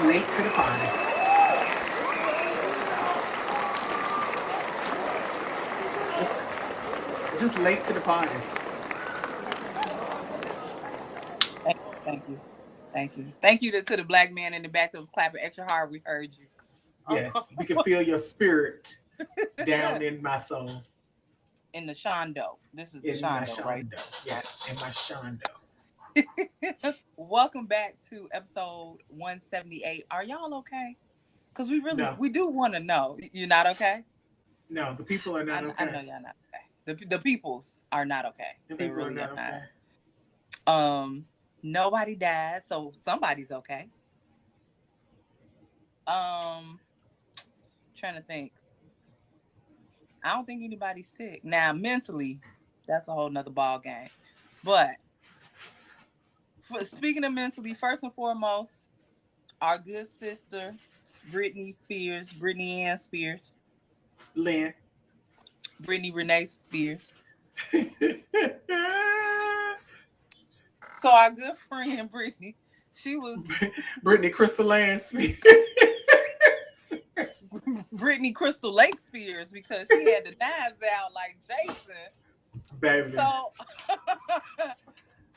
late to the party. Just late to the party. Thank you. Thank you. Thank you to the black man in the back that was clapping extra hard. We heard you. Yes, we can feel your spirit down in my soul. In the Shondo. This is the In my Shondo, right? shondo. Yes, in my shondo. Welcome back to episode 178. Are y'all okay? Because No, we do want to know. You're not okay? no, the people are not I okay. know y'all not okay. The peoples are not okay. The They people are really not are okay. not. Nobody died, so somebody's okay. Trying to think. I don't think anybody's sick. Now, mentally, that's a whole nother ball game. But speaking of mentally, first and foremost, our good sister, Brittany Ann Spears, Lynn. Brittany Renee Spears. So our good friend Brittany, she was Brittany Crystal Ann Smith. Brittany Crystal Lake Spears because she had the knives out like Jason. Baby. So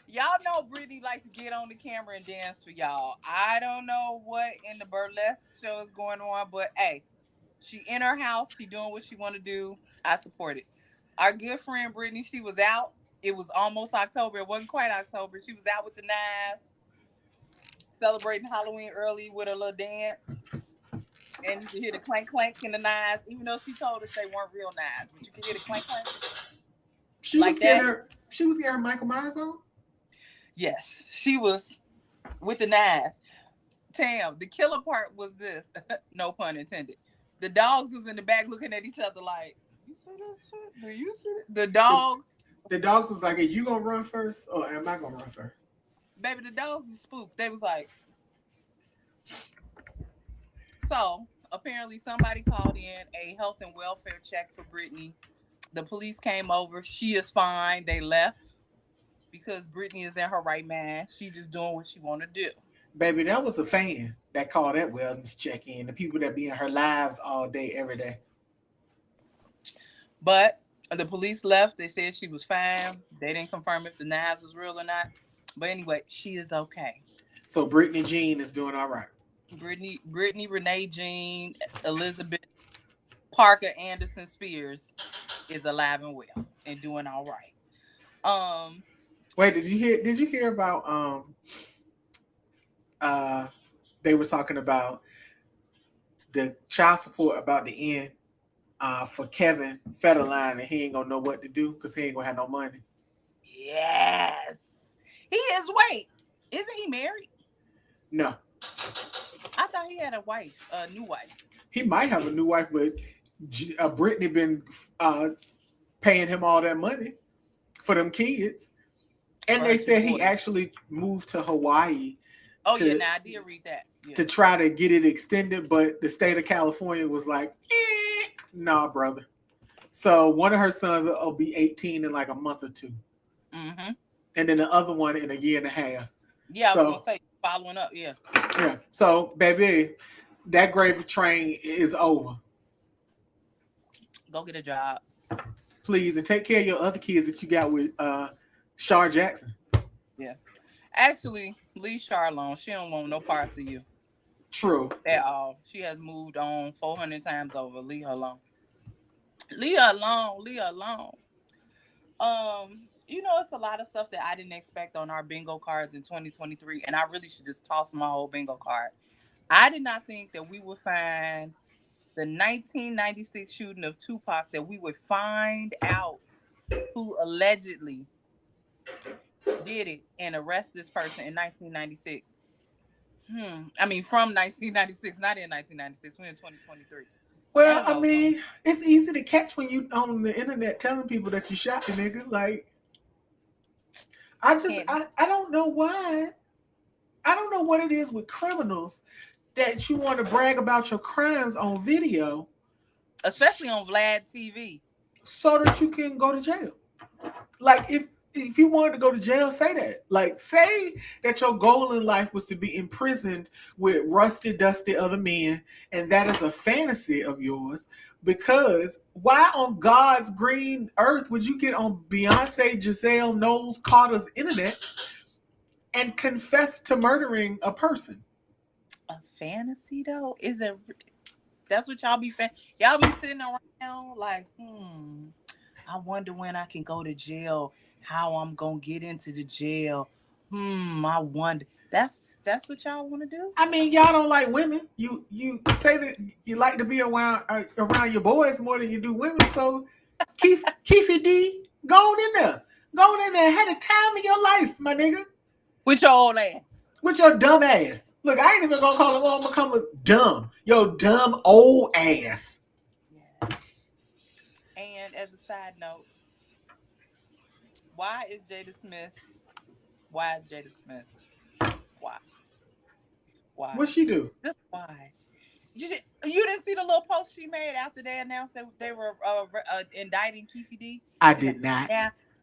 y'all know Brittany likes to get on the camera and dance for y'all. I don't know what in the burlesque show is going on, but hey, she in her house, she doing what she want to do. I support it. Our good friend Brittany, she was out. It was almost October. It wasn't quite October. She was out with the knives, celebrating Halloween early with her little dance. And you can hear the clank clank in the knives, even though she told us they weren't real knives. But you can hear the clank clank. She was getting her Michael Myers on? Yes, she was with the knives. Tam, the killer part was this. No pun intended. The dogs was in the back looking at each other like, you see this shit? Do you see it? The dogs. The dogs was like, are you going to run first or am I going to run first? Baby, the dogs was spooked. They was like. So, apparently somebody called in a health and welfare check for Brittany. The police came over. She is fine. They left because Brittany is in her right mind. She just doing what she want to do. Baby, that was a fan that called that wellness check-in. The people that be in her lives all day, every day. But the police left. They said she was fine. They didn't confirm if the knives was real or not. But anyway, she is okay. So Brittany Jean is doing all right. Brittany Renee Jean Elizabeth Parker Anderson Spears is alive and well and doing all right. Wait, did you hear about they were talking about the child support about the end for Kevin Federline, and he ain't gonna know what to do because he ain't gonna have no money. Yes. He is. Wait, isn't he married? No. I thought he had a new wife. He might have a new wife, but Brittany been paying him all that money for them kids. And they said he actually moved to Hawaii. Oh, yeah, now I did read that. Yeah. To try to get it extended, but the state of California was like, nah, brother. So one of her sons will be 18 in like a month or two. Mm-hmm. And then the other one in a year and a half. Yeah, I was going to say, following up, yeah. Yeah. So, baby, that gravy train is over. Go get a job. Please, and take care of your other kids that you got with Shar Jackson. Yeah. Actually, leave Shar alone. She don't want no parts of you. True. At all. She has moved on 400 times over. Leave her alone. Leave her alone. Leave her alone. You know, it's a lot of stuff that I didn't expect on our bingo cards in 2023, and I really should just toss my whole bingo card. I did not think that we would find the 1996 shooting of Tupac, that we would find out who allegedly did it and arrest this person in 1996. I mean, from 1996, not in 1996. We're in 2023. Well, I mean, it's easy to catch when you on the internet telling people that you shot the nigga. Like, I don't know why. I don't know what it is with criminals that you want to brag about your crimes on video. Especially on Vlad TV. So that you can go to jail. Like, if if you wanted to go to jail, say that. Like, say that your goal in life was to be imprisoned with rusty, dusty other men, and that is a fantasy of yours. Because why on God's green earth would you get on Beyonce, Giselle Knowles Carter's internet and confess to murdering a person? A fantasy though? Is it? That's what y'all be y'all be sitting around like, I wonder when I can go to jail, how I'm gonna get into the jail. I wonder. That's what y'all want to do? I mean, y'all don't like women. You say that you like to be around your boys more than you do women. So, Keefy D, go on in there, had a time of your life, my nigga. With your old ass. With your dumb ass. Look, I ain't even gonna call him. I'm gonna call him dumb. Your dumb old ass. Yeah. And as a side note, why is Jada Smith? Why is Jada Smith? Why? Why? What she do? Just why? You didn't see the little post she made after they announced that they were indicting Keefe D? I did not.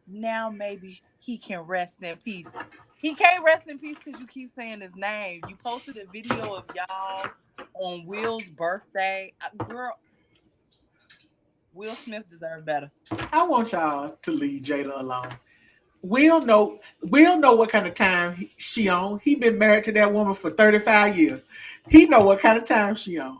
Now maybe he can rest in peace. He can't rest in peace because you keep saying his name. You posted a video of y'all on Will's birthday. Girl, Will Smith deserved better. I want y'all to leave Jada alone. We'll know what kind of time she on. He been married to that woman for 35 years. He know what kind of time she on.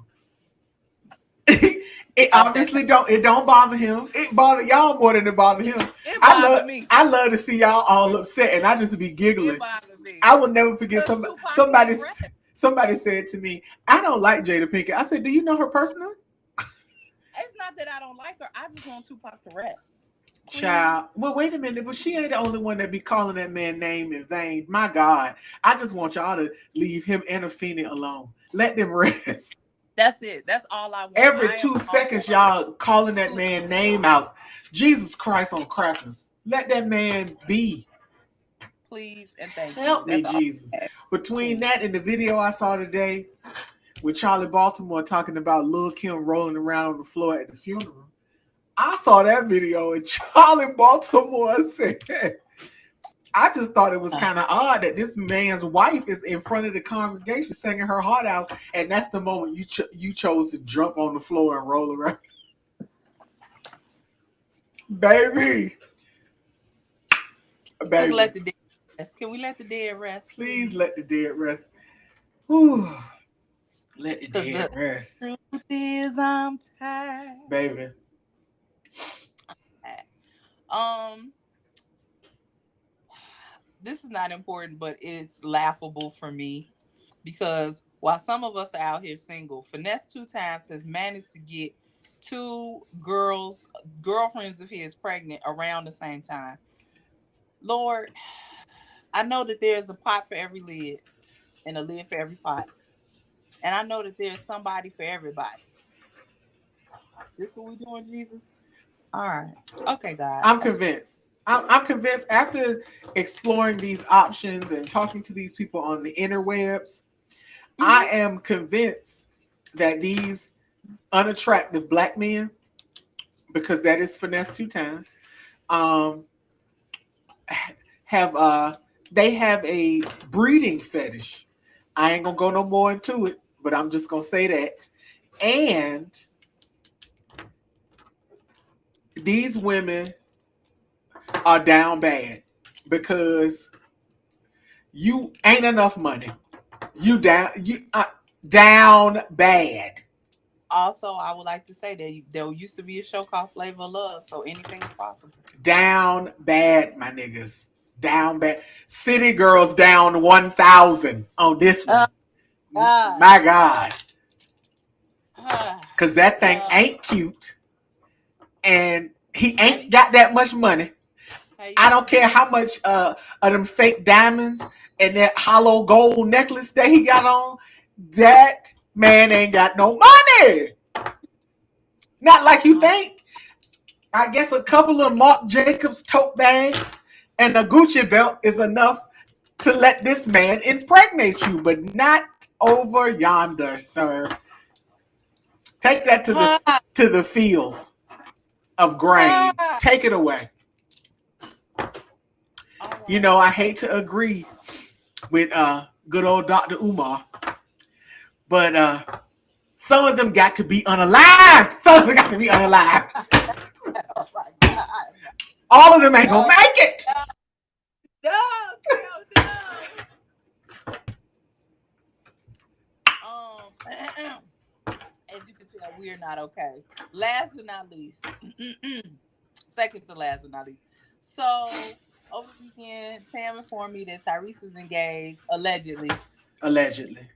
It obviously don't bother him. It bother y'all more than it bother him. It bothered me. I love to see y'all all upset, and I just be giggling. It bothered me. I will never forget somebody said to me, "I don't like Jada Pinkett." I said, "Do you know her personally?" It's not that I don't like her. I just want Tupac to rest. Please. Child, well, wait a minute, but she ain't the only one that be calling that man name in vain. My God, I just want y'all to leave him and Afeni alone. Let them rest. That's it. That's all I want. Every 2 seconds, y'all calling that man name out. Jesus Christ on crackers. Let that man be. Please and thank you. Help me, Jesus. Between that and the video I saw today with Charlie Baltimore talking about Lil' Kim rolling around on the floor at the funeral, I saw that video and Charlie Baltimore said, I just thought it was kind of odd that this man's wife is in front of the congregation singing her heart out, and that's the moment you chose to jump on the floor and roll around. Baby. Just let the dead rest. Can we let the dead rest? Please let the dead rest. Whew. Let the dead rest. Truth is, I'm tired. Baby. This is not important, but it's laughable for me because while some of us are out here single, Finesse 2 times has managed to get 2 girlfriends of his pregnant around the same time. Lord, I know that there's a pot for every lid and a lid for every pot. And I know that there's somebody for everybody. This what we doing, Jesus? All right. Okay, God. I'm convinced. I'm convinced after exploring these options and talking to these people on the interwebs, I am convinced that these unattractive black men, because that is Finesse 2 times, they have a breeding fetish. I ain't gonna go no more into it, but I'm just gonna say that. And these women are down bad because you ain't enough money. You down bad. Also, I would like to say that there used to be a show called Flavor of Love, so anything is possible. Down bad, my niggas. Down bad. City Girls down 1,000 on this one. My God. Because that thing ain't cute. And he ain't got that much money. I don't care how much of them fake diamonds and that hollow gold necklace that he got on. That man ain't got no money. Not like you think. I guess a couple of Marc Jacobs tote bags and a Gucci belt is enough to let this man impregnate you, but not over yonder, sir. Take that to the fields of grain. Take it away. I hate to agree with good old Dr. Umar, but some of them got to be unalived. Some of them got to be unalived. Oh my God. All of them ain't gonna make it. No, no. As you can tell, we're not okay. Last but not least, second to last but not least. So over the weekend, Tam informed me that Tyrese is engaged, allegedly. Allegedly.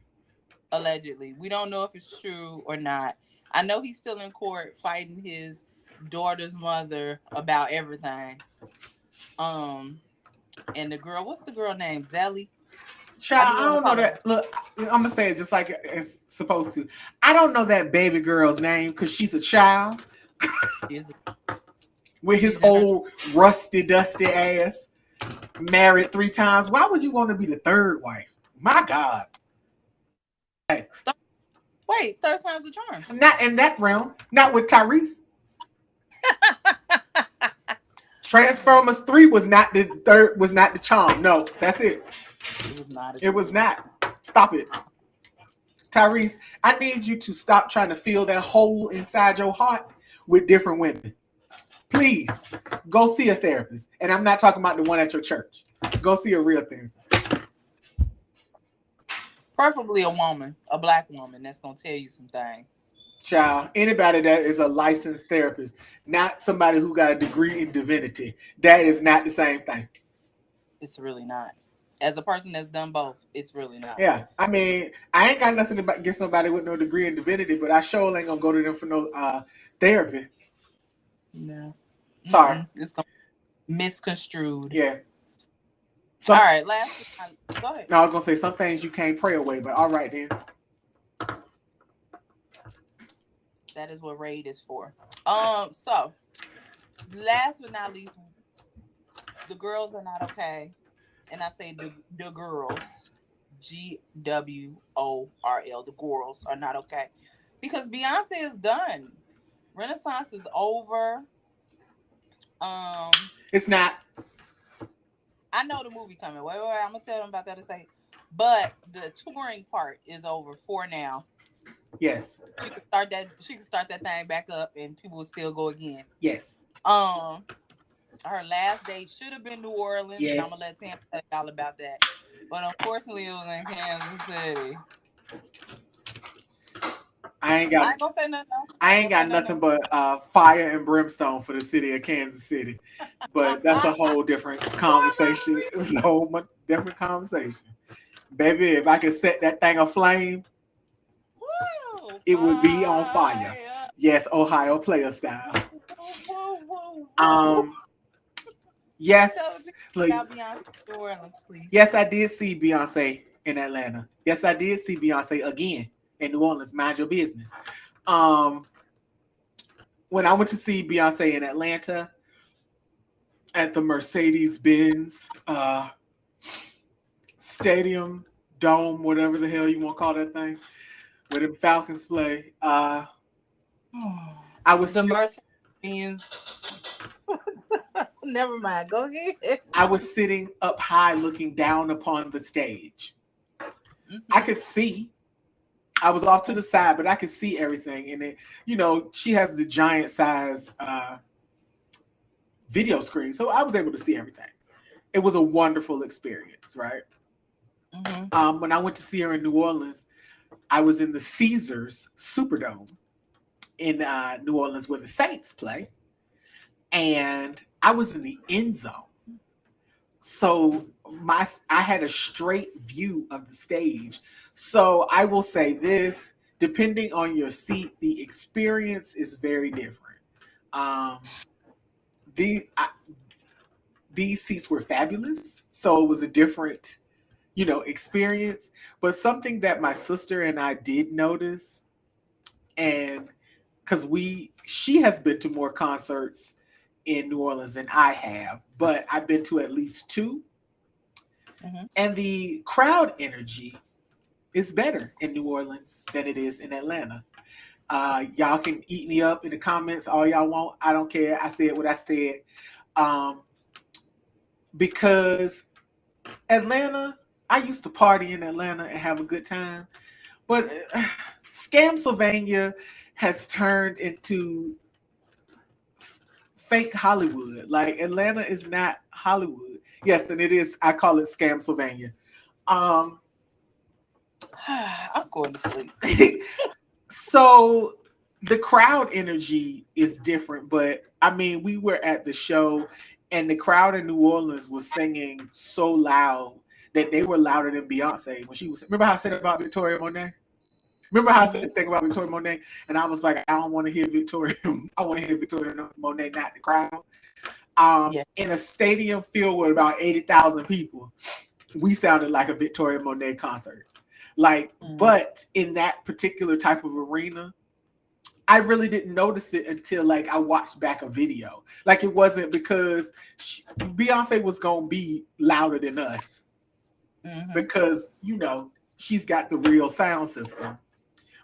We don't know if it's true or not. I know he's still in court fighting his daughter's mother about everything. And the girl, what's the girl name? Zelly? Child, I don't know that. Look, I'm gonna say it just like it's supposed to. I don't know that baby girl's name because she's a child. With his old rusty, dusty ass, married 3 times. Why would you want to be the third wife? My God. Thanks. Wait, third time's a charm. Not in that realm. Not with Tyrese. Transformers 3 was not the third. Was not the charm. No, that's it. It was not. It was not. Stop it. Tyrese, I need you to stop trying to fill that hole inside your heart with different women. Please, go see a therapist. And I'm not talking about the one at your church. Go see a real therapist. Preferably a woman, a black woman that's going to tell you some things. Child, anybody that is a licensed therapist, not somebody who got a degree in divinity. That is not the same thing. It's really not. As a person that's done both, it's really not. Yeah, I mean, I ain't got nothing against somebody with no degree in divinity, but I sure ain't gonna go to them for no therapy. No. Sorry. Mm-mm. It's gonna be misconstrued. Yeah. All right, last time. Go ahead. No, I was gonna say some things you can't pray away, but all right then. That is what raid is for. So last but not least, the girls are not okay. And I say the girls, GWORL, the girls are not okay. Because Beyonce is done. Renaissance is over. It's not. I know the movie coming. Wait, I'm gonna tell them about that in a second. But the touring part is over for now. Yes. She can start that thing back up and people will still go again. Yes. Her last date should have been New Orleans, yes. And I'm gonna let Tam tell y'all about that. But unfortunately, it was in Kansas City. I ain't gonna say nothing else. I ain't got nothing but fire and brimstone for the city of Kansas City. But that's a whole different conversation. It's a whole different conversation. Baby, if I could set that thing aflame, it would be on fire. Yes, Ohio player style. Yes. Yes, I did see Beyonce in Atlanta. Yes, I did see Beyonce again in New Orleans. Mind your business. When I went to see Beyonce in Atlanta at the Mercedes-Benz Stadium, Dome, whatever the hell you want to call that thing, where the Falcons play. I was the Mercedes-Benz. Never mind. Go ahead. I was sitting up high looking down upon the stage. Mm-hmm. I could see. I was off to the side, but I could see everything. And it, she has the giant size video screen. So I was able to see everything. It was a wonderful experience, right? Mm-hmm. When I went to see her in New Orleans, I was in the Caesars Superdome in New Orleans where the Saints play. And I was in the end zone. So I had a straight view of the stage. So I will say this, depending on your seat, the experience is very different. These seats were fabulous. So it was a different, experience. But something that my sister and I did notice, and because she has been to more concerts in New Orleans than I have, but I've been to at least 2. Mm-hmm. And the crowd energy is better in New Orleans than it is in Atlanta. Y'all can eat me up in the comments all y'all want. I don't care. I said what I said. because Atlanta, I used to party in Atlanta and have a good time, but Scamsylvania has turned into fake Hollywood. Like Atlanta is not Hollywood. Yes, and it is. I call it Scamsylvania. Um, I'm going to sleep. so the crowd energy is different, but I mean, we were at the show and the crowd in New Orleans was singing so loud that they were louder than Beyonce when she was. Remember how I said about Victoria Monet? Remember how I said the thing about Victoria Monet? And I was like, I don't want to hear Victoria. I want to hear Victoria Monet, not the crowd. In a stadium filled with about 80,000 people, we sounded like a Victoria Monet concert. Like, but in that particular type of arena, I really didn't notice it until like I watched back a video. Like it wasn't because Beyonce was gonna be louder than us because you know she's got the real sound system.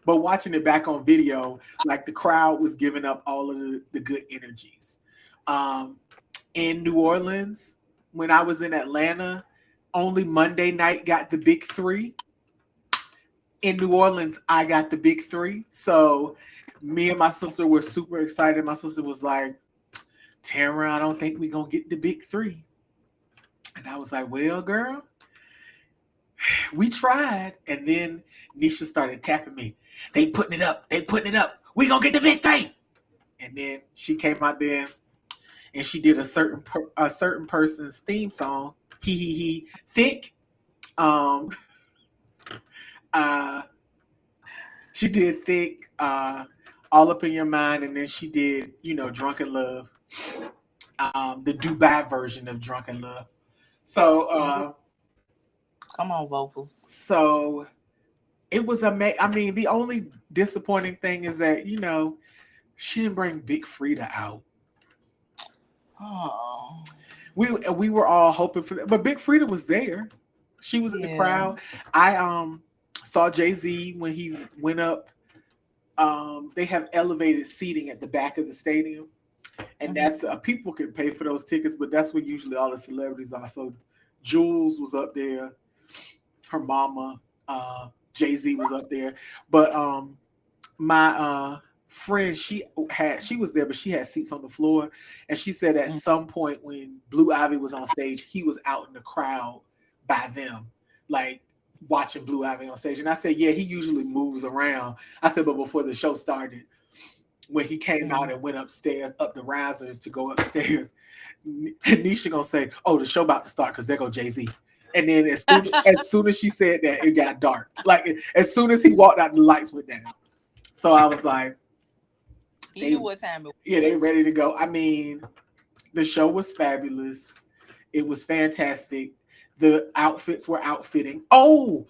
But watching it back on video, like the crowd was giving up all of the good energies. In New Orleans, when I was in Atlanta, only Monday night got the big three. In New Orleans, I got the big three. So me and my sister were super excited. My sister was like, Tamara, I don't think we're going to get the big three. And I was like, well, girl, we tried. And then Nisha started tapping me. They putting it up. They putting it up. We going to get the big three. And then she came out there and she did a certain person's theme song. He thick. She did thick, all up in your mind, and then she did, you know, Drunken Love, the Dubai version of Drunken Love. So, come on, vocals. So it was amazing. I mean, the only disappointing thing is that you know she didn't bring Big Frida out. Oh, we were all hoping for that, but Big Frida was there. She was in the crowd. I saw Jay-Z when he went up. They have elevated seating at the back of the stadium, and that's people can pay for those tickets, but that's where usually all the celebrities are. So Jules was up there, her mama, Jay-Z was up there, but my friend, she was there, but she had seats on the floor, and she said at some point when Blue Ivy was on stage, he was out in the crowd by them, like watching Blue Ivy on stage. And I said, yeah, he usually moves around. I said, but before the show started, when he came out and went upstairs, up the risers to go upstairs, Nisha gonna say, oh, the show about to start because there go Jay-Z. And then as soon as she said that, it got dark. Like as soon as he walked out, the lights went down. So I was like, he knew what time it was. Yeah, they ready to go. I mean, the show was fabulous. It was fantastic. The outfits were outfitting. Oh,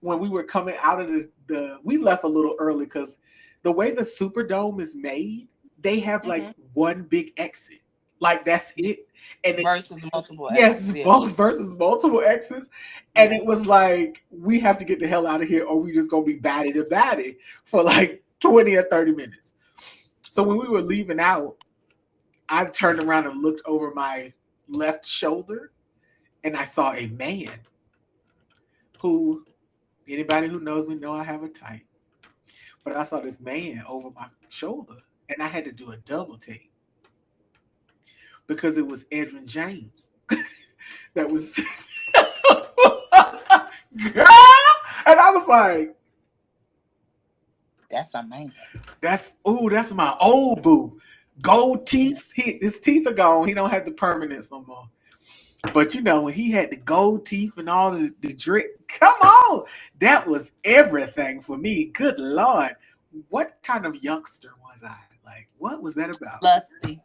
when we were coming out of we left a little early because the way the Superdome is made, they have like one big exit. Like that's it. And versus multiple exits. Yes, versus multiple exits. And it was like, we have to get the hell out of here or we just gonna be batty to batty for like 20 or 30 minutes. So when we were leaving out, I turned around and looked over my left shoulder and I saw a man who, anybody who knows me know I have a type. But I saw this man over my shoulder and I had to do a double take because it was Edrin James. That was girl. And I was like, that's a man. That's my old boo. Gold teeth. His teeth are gone. He don't have the permanence no more. But you know, when he had the gold teeth and all the drip, come on. That was everything for me. Good Lord. What kind of youngster was I? Like, what was that about? Lusty.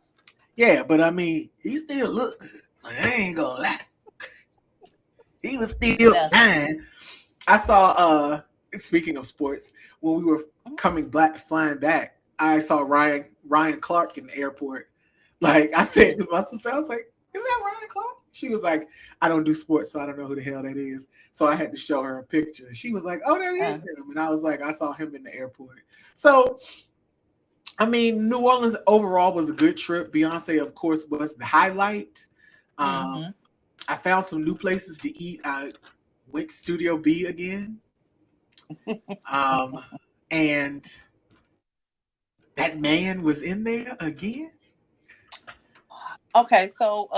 Yeah, but I mean, he still looked good. I ain't gonna lie. He was still fine. I saw speaking of sports, when we were flying back, I saw Ryan Clark in the airport. Like I said to my sister, I was like, is that Ryan Clark? She was like, I don't do sports, so I don't know who the hell that is. So I had to show her a picture. She was like, oh, that is him. And I was like, I saw him in the airport. So, I mean, New Orleans overall was a good trip. Beyonce, of course, was the highlight. I found some new places to eat. I went to Studio B again. Um, and that man was in there again. Okay, so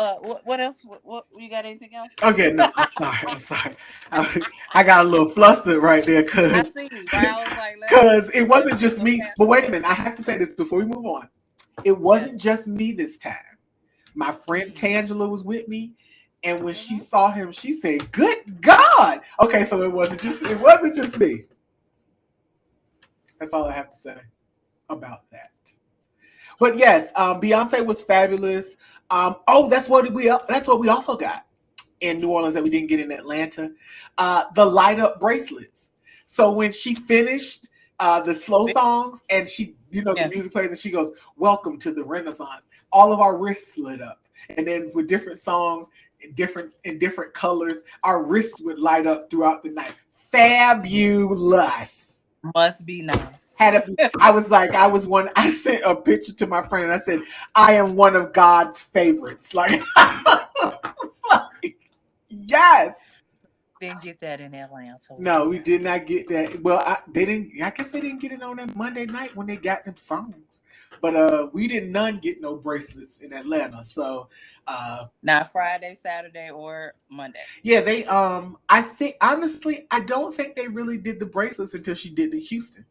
what else? What you got? Anything else? Okay, no, I'm sorry. I got a little flustered right there I because see. Right, I was like, let's it wasn't see just what's me. But happening. wait a minute, I have to say this before we move on. It Yes. wasn't just me this time. My friend Mm. Tangela was with me, and when she Mm-hmm. saw him, she said, "Good God!" Okay, so it wasn't just me. That's all I have to say about that. But yes, Beyonce was fabulous. That's what we also got in New Orleans that we didn't get in Atlanta. The light up bracelets. So when she finished the slow songs and the Yeah. music plays and she goes, "Welcome to the Renaissance." All of our wrists lit up, and then with different songs in different colors, our wrists would light up throughout the night. Fabulous. Must be nice. I was one. I sent a picture to my friend and I said, "I am one of God's favorites." Like, like yes. Didn't get that in Atlanta. No, we did not get that. Well, they didn't. I guess they didn't get it on that Monday night when they got them songs. But we did none get no bracelets in Atlanta. So Not Friday, Saturday, or Monday. yeah, they I think honestly, I don't think they really did the bracelets until she did the Houston.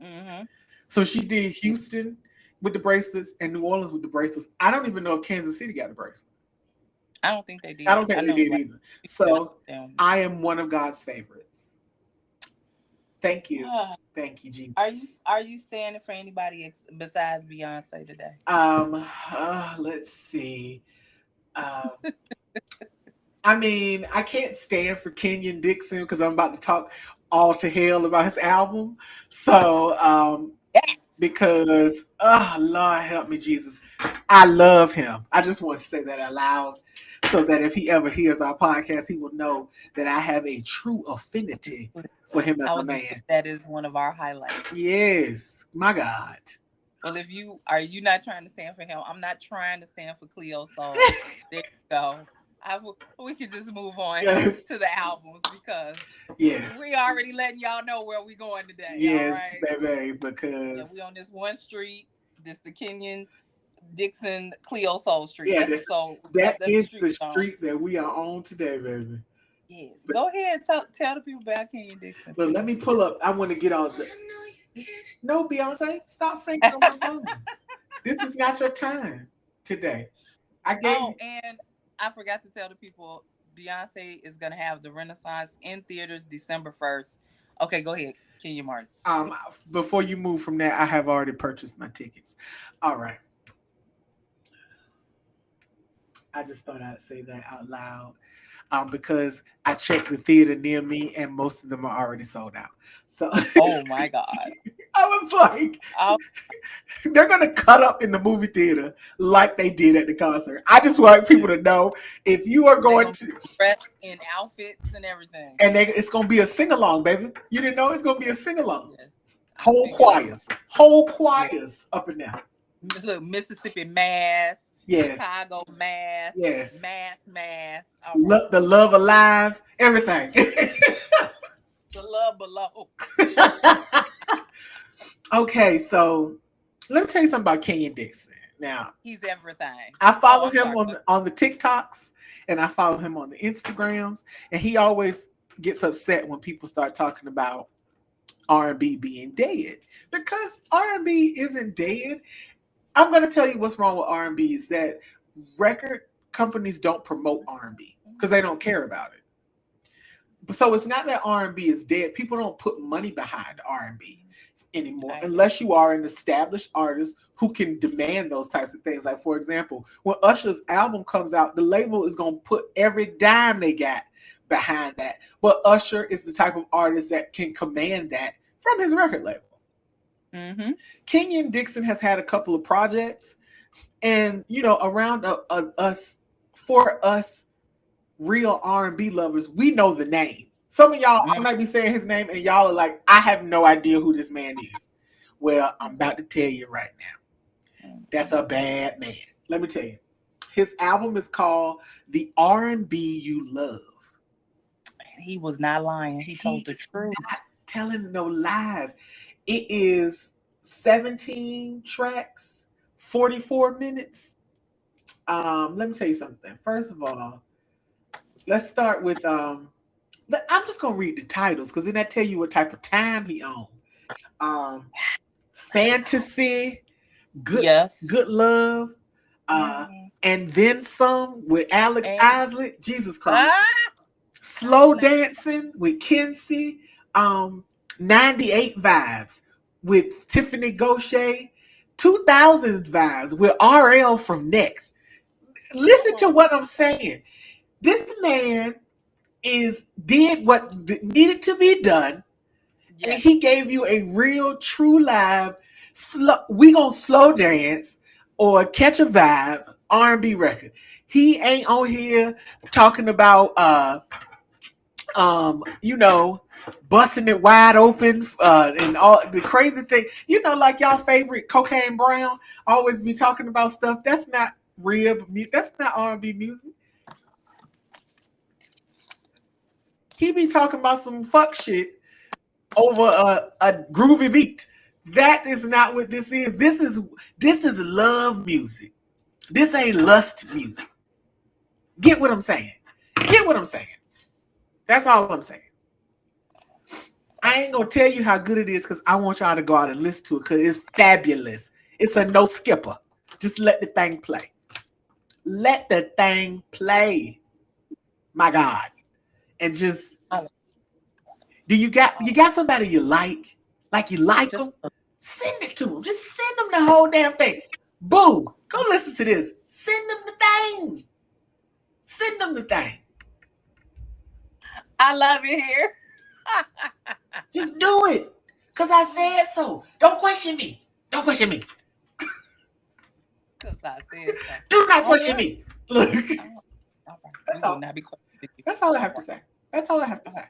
Mm-hmm. So she did Houston with the bracelets and New Orleans with the bracelets. I don't even know if Kansas City got a bracelet. I don't think they I did. don't think I they know did like either. them. So I am one of God's favorites. Thank you. Uh, Thank you, G. are you standing for anybody besides Beyonce today? Let's see. Um, I mean, I can't stand for Kenyon Dixon because I'm about to talk all to hell about his album. So, Yes. because, oh, Lord help me, Jesus. I love him. I just want to say that out loud so that if he ever hears our podcast, he will know that I have a true affinity for him as I a would just put man. that is one of our highlights. Yes, my God. Well, if you not trying to stand for him, I'm not trying to stand for Cleo. So there you go. We can just move on Yes, to the albums because yes, we already letting y'all know where we going today. All yes, right. baby, Yeah, because we on this one street. This the Kenyon Dixon Cleo Soul Street. yeah, That's the soul. that That's the is street the we on. street that we are on today, baby. Yes. But Go ahead. Tell the people about Kenyon Dixon, look, let me please. pull up. I want to get all the. No, Beyonce, stop singing on my phone. This is not your time today. I gave Oh, you. and I forgot to tell the people Beyonce is gonna have the Renaissance in theaters December 1st. Okay, go ahead, Kenya Martin. Before you move from that, I have already purchased my tickets. All right. I just thought I'd say that out loud because I checked the theater near me and most of them are already sold out. So Oh my God. I was like, Oh, they're gonna cut up in the movie theater like they did at the concert. I just want people to know if you are they going gonna to, be dressed in outfits and everything. and it's gonna be a sing along, baby. You didn't know it's gonna be a sing along. Yeah, I Whole figured it. choirs, whole Yeah, choirs up and down. look, Mississippi Mass, Yes, Chicago Mass, yes. Mass. All right, The love alive, everything. the love below. Okay, so let me tell you something about Kenyon Dixon. Now, He's everything. I Oh, follow I'm him sorry. on the TikToks and I follow him on the Instagrams, and he always gets upset when people start talking about R&B being dead because R&B isn't dead. I'm going to tell you what's wrong with R&B is that record companies don't promote R&B because they don't care about it. So it's not that R&B is dead. People don't put money behind R&B anymore unless you are an established artist who can demand those types of things. Like, for example, when Usher's album comes out, the label is going to put every dime they got behind that. But Usher is the type of artist that can command that from his record label. Mm-hmm. Kenyon Dixon has had a couple of projects, and around us, for us real R&B lovers, we know the name. Some of y'all, I might be saying his name, and y'all are like, I have no idea who this man is. Well, I'm about to tell you right now. That's a bad man. Let me tell you. His album is called The R&B You Love. He was not lying. He told the He's truth. not telling no lies. It is 17 tracks, 44 minutes. Let me tell you something. First of all, let's start with I'm just gonna read the titles because then that tell you what type of time he on. Fantasy, Yes. good love, and then some with Alex And Isley. Jesus Christ. Slow Dancing with Kinsey. 98 Vibes with Tiffany Gaucher. 2000s Vibes with RL from Next. Listen to what I'm saying. This man did what needed to be done, and he gave you a real, true live. We gonna slow dance or catch a vibe R&B record. He ain't on here talking about busting it wide open and all the crazy thing. Like y'all favorite Cocaine Brown always be talking about stuff. That's not real. That's not R&B music. He be talking about some fuck shit over a groovy beat. That is not what this is. This is love music. This ain't lust music. Get what I'm saying? Get what I'm saying? That's all I'm saying. I ain't gonna tell you how good it is because I want y'all to go out and listen to it because it's fabulous. It's a no skipper. Just let the thing play. Let the thing play. My God. And just you got somebody you like you like them? Send it to them. Just send them the whole damn thing. Boo. Go listen to this. Send them the thing. Send them the thing. I love it here. Just do it. Because I said so. Don't question me. Don't question me. Because I said so. Do not question me. Look. That's all. That's all I have to say. That's all I have to say.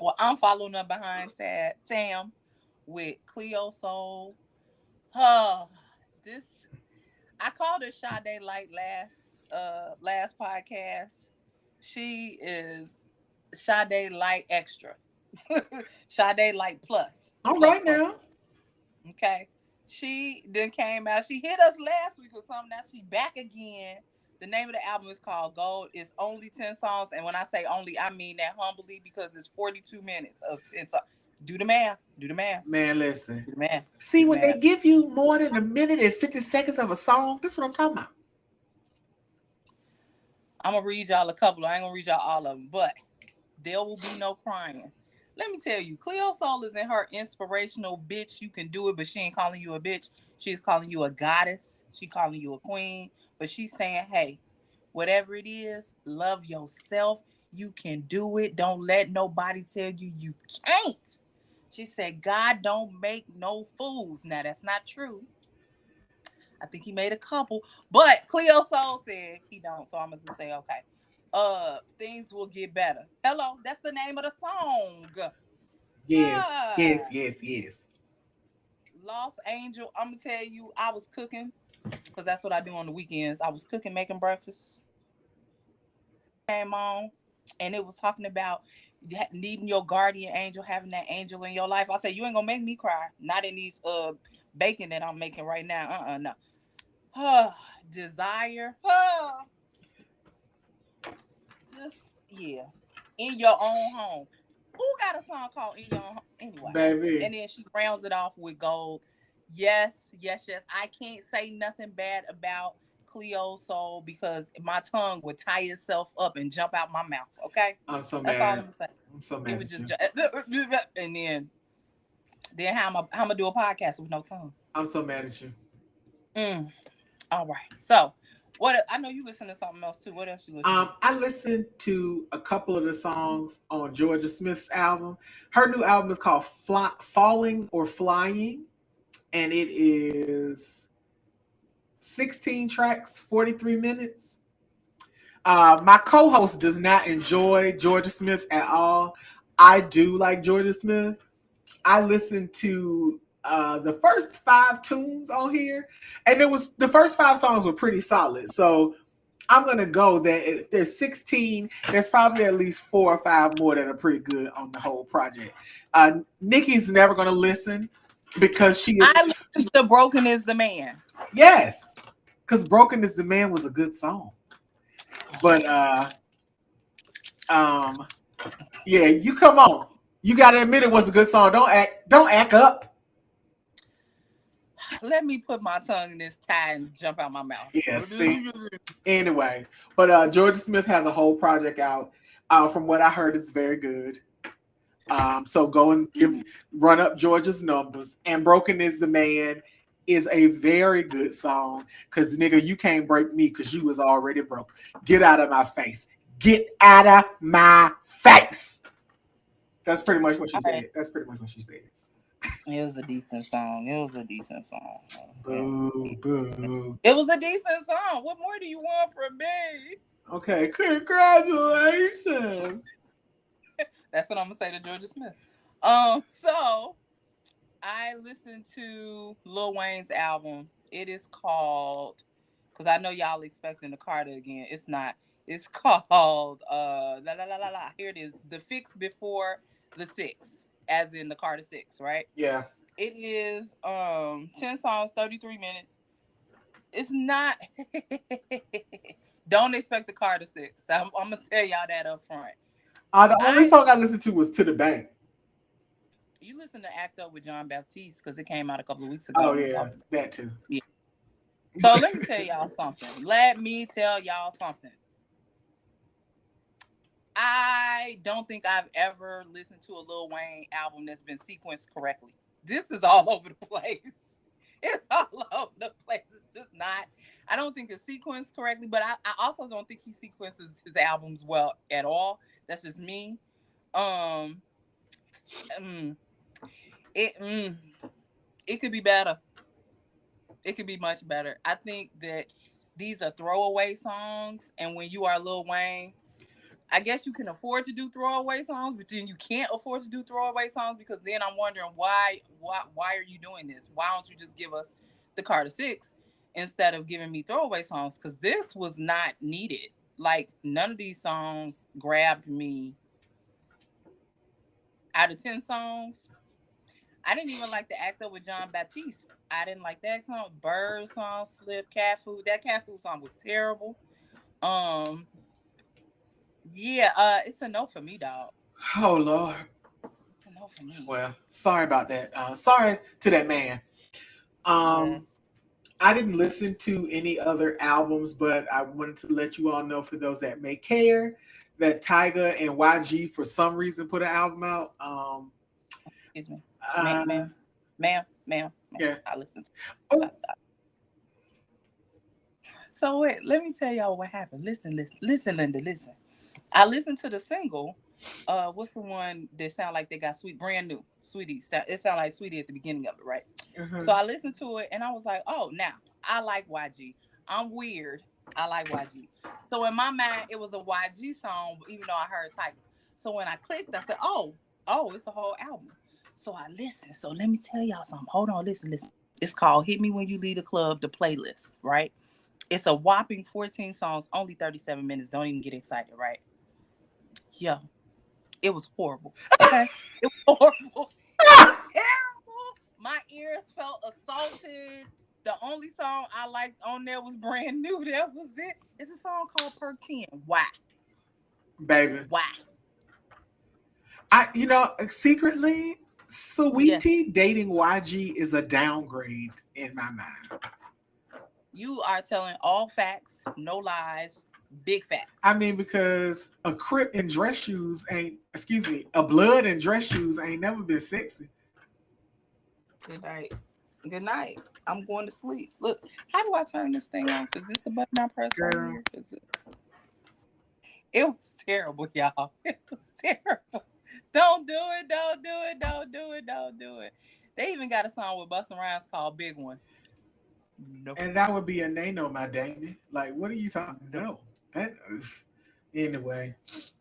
Well, I'm following up behind Tam with Cleo Soul. I called her Sade Light last podcast. She is Sade Light Extra. Sade Light Plus. All right now. Okay. She then came out. She hit us last week with something. Now she back again. The name of the album is called Gold. It's only 10 songs. And when I say only, I mean that humbly because it's 42 minutes of 10 songs. Do the math. Man, listen. Do the math. See, when they give you more than a minute and 50 seconds of a song, this is what I'm talking about. I'm going to read y'all a couple. I ain't going to read y'all all of them. But there will be no crying. Let me tell you, Cleo Soul is in her inspirational bitch. You can do it, but she ain't calling you a bitch. She's calling you a goddess. She calling you a queen. But she's saying, hey, whatever it is, love yourself. You can do it. Don't let nobody tell you you can't. She said, God don't make no fools. Now, that's not true. I think he made a couple. But Cleo Soul said he don't. So I'm going to say, okay. Things will get better. Hello, that's the name of the song. Yes. Lost Angel. I'm gonna tell you, I was cooking because that's what I do on the weekends. I was cooking, making breakfast. Came on, and it was talking about needing your guardian angel, having that angel in your life. I said, you ain't gonna make me cry. Not in these bacon that I'm making right now. No. Desire. Just in your own home. Who got a song called In Your Own Home? Anyway. Baby. And then she rounds it off with Gold. Yes. I can't say nothing bad about Cleo Soul because my tongue would tie itself up and jump out my mouth. Okay? I'm so That's mad. all I'm gonna say. I'm so mad. It was just and then how am I gonna do a podcast with no tongue? I'm so mad at you. All right. So what I know you listen to something else too. What else you listen to? I listened to a couple of the songs on Georgia Smith's album. Her new album is called Falling or Flying, and it is 16 tracks, 43 minutes. My co-host does not enjoy Georgia Smith at all. I do like Georgia Smith. I listened to the first 5 tunes on here, and it was the first 5 songs were pretty solid. So I'm gonna go that if there's 16, there's probably at least 4 or 5 more that are pretty good on the whole project. Nikki's never gonna listen because she is. I listened to "Broken Is the Man." Yes, because "Broken Is the Man" was a good song, but um, yeah, you come on, you gotta admit it was a good song. Don't act up. Let me put my tongue in this tie and jump out my mouth. Yeah, see. Anyway, but Georgia Smith has a whole project out. From what I heard, it's very good. So go and run up Georgia's numbers. And "Broken Is the Man" is a very good song. Cause nigga, you can't break me because you was already broke. Get out of my face. Get out of my face. That's pretty much what she said. That's pretty much what she said. It was a decent song. It was a decent song. Boo, boo. It was a decent song. What more do you want from me? Okay, congratulations. That's what I'm gonna say to Georgia Smith. So I listened to Lil Wayne's album. It is called, because I know y'all expecting the Carter again. It's not. It's called la la la la la. Here it is. The Fix Before the Six, as in the Carter 6, right? Yeah. It is 10 songs, 33 minutes. It's not. Don't expect the Carter 6. I'm gonna tell y'all that up front. The only song I listened to was "To the Bank." You listen to "Act Up" with John Baptiste because it came out a couple of weeks ago. Oh yeah, that too. Yeah. So let me tell y'all something. I don't think I've ever listened to a Lil Wayne album that's been sequenced correctly. This is all over the place. It's all over the place. It's just not. I don't think it's sequenced correctly, but I also don't think he sequences his albums well at all. That's just me. It could be better. It could be much better. I think that these are throwaway songs, and when you are Lil Wayne, I guess you can afford to do throwaway songs, but then you can't afford to do throwaway songs because then I'm wondering why are you doing this? Why don't you just give us the Carter 6 instead of giving me throwaway songs? Because this was not needed. Like, none of these songs grabbed me. Out of 10 songs, I didn't even like the Act Up with John Baptiste. I didn't like that song. Bird song, Slip, Cat Food. That Cat Food song was terrible. Yeah, it's a no for me, dog. Oh Lord. It's a no for me. Well, sorry about that. Sorry to that man. Yes. I didn't listen to any other albums, but I wanted to let you all know, for those that may care, that Tyga and YG for some reason put an album out. Excuse me. Ma'am. Yeah. I listened to it. So wait, let me tell y'all what happened. Listen, Linda, listen. I listened to the single. What's the one that sound like they got brand new, Sweetie? It sounded like Sweetie at the beginning of it, right? Mm-hmm. So I listened to it and I was like, oh, now I like YG. I'm weird. I like YG. So in my mind, it was a YG song, even though I heard Tyga. So when I clicked, I said, oh, it's a whole album. So I listened. So let me tell y'all something. Hold on, listen. It's called "Hit Me When You Leave the Club," the playlist, right? It's a whopping 14 songs, only 37 minutes. Don't even get excited, right? Yo, it was horrible. Okay? It was horrible. It was terrible. My ears felt assaulted. The only song I liked on there was brand new. That was it. It's a song called "Perk 10. Why? Baby. Why? Secretly, Saweetie dating YG is a downgrade in my mind. You are telling all facts, no lies, big facts. I mean, because a Crip in dress shoes a blood in dress shoes ain't never been sexy. Good night. Good night. I'm going to sleep. Look, how do I turn this thing off? Is this the button I press right here? It was terrible, y'all. It was terrible. Don't do it. They even got a song with Busta Rhymes called "Big One." No. And that would be a Nano, my Damon. Like, what are you talking? No. That anyway.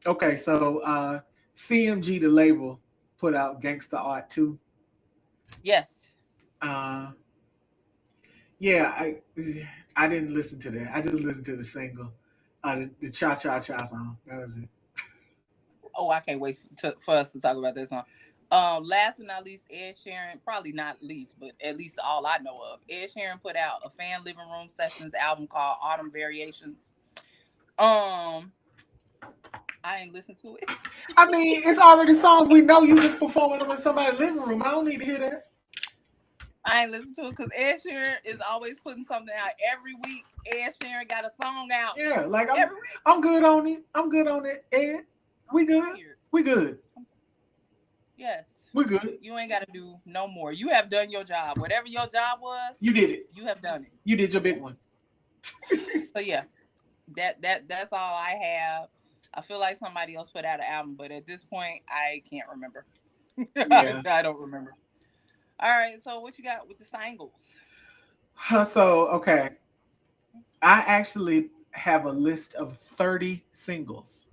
Okay, so CMG, the label, put out Gangsta Art 2. Yes. Uh, yeah, I didn't listen to that. I just listened to the single, the Cha Cha Cha song. That was it. Oh, I can't wait for us to talk about this song. Last but not least, Ed Sheeran, probably not least, but at least all I know of, Ed Sheeran put out a fan living room sessions album called Autumn Variations. Um, I ain't listened to it. I mean, it's already songs we know. You just performing them in somebody's living room. I don't need to hear that. I ain't listened to it because Ed Sheeran is always putting something out every week. Ed Sheeran got a song out. Yeah, like every week. I'm good on it. I'm good on it. Ed, we good. Tired. We good. Yes. We good. You ain't got to do no more. You have done your job. Whatever your job was, you did it. You have done it. You did your big one. So yeah, that's all I have. I feel like somebody else put out an album, but at this point, I can't remember. Yeah. I don't remember. All right, so what you got with the singles? So, okay. I actually have a list of 30 singles.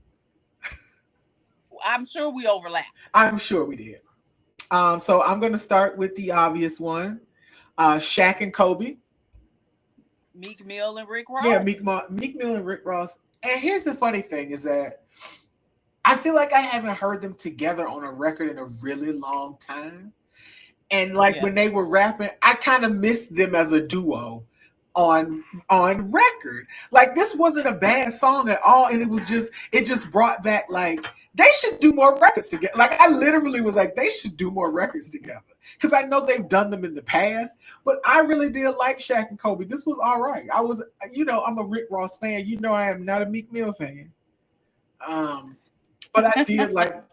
I'm sure we overlap. I'm sure we did. So I'm going to start with the obvious one. Shaq and Kobe. Meek Mill and Rick Ross. Yeah, Meek Mill and Rick Ross. And here's the funny thing is that I feel like I haven't heard them together on a record in a really long time. And like when they were rapping, I kind of missed them as a duo on record. Like this wasn't a bad song at all, and it just brought back like they should do more records together. Like I literally was like they should do more records together because I know they've done them in the past, but I really did like Shaq and Kobe. This was all right. I was, I'm a Rick Ross fan. I am not a Meek Mill fan. But I did like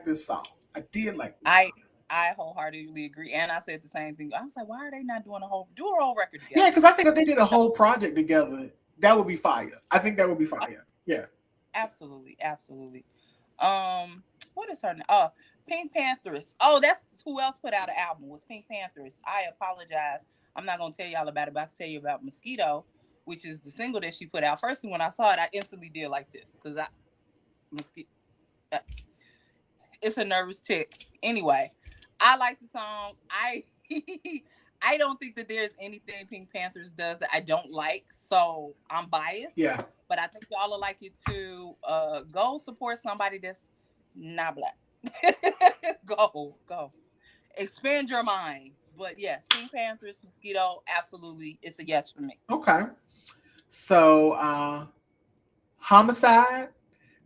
this song. I did like this song. I wholeheartedly agree, and I said the same thing. I was like, "Why are they not doing a whole record together?" Yeah, because I think if they did a whole project together, that would be fire. I think that would be fire. Yeah, absolutely. What is her name? Pink Panthers. Oh, that's who else put out an album was Pink Panthers. I apologize. I'm not gonna tell y'all about it, but I can tell you about Mosquito, which is the single that she put out. First, when I saw it, I instantly did like this because it's a nervous tick. Anyway. I like the song. I don't think that there's anything Pink Panthers does that I don't like, so I'm biased. Yeah. But I think y'all will like it too. Go support somebody that's not black. Go. Expand your mind. But yes, Pink Panthers, Mosquito, absolutely, it's a yes for me. Okay. So, Homicide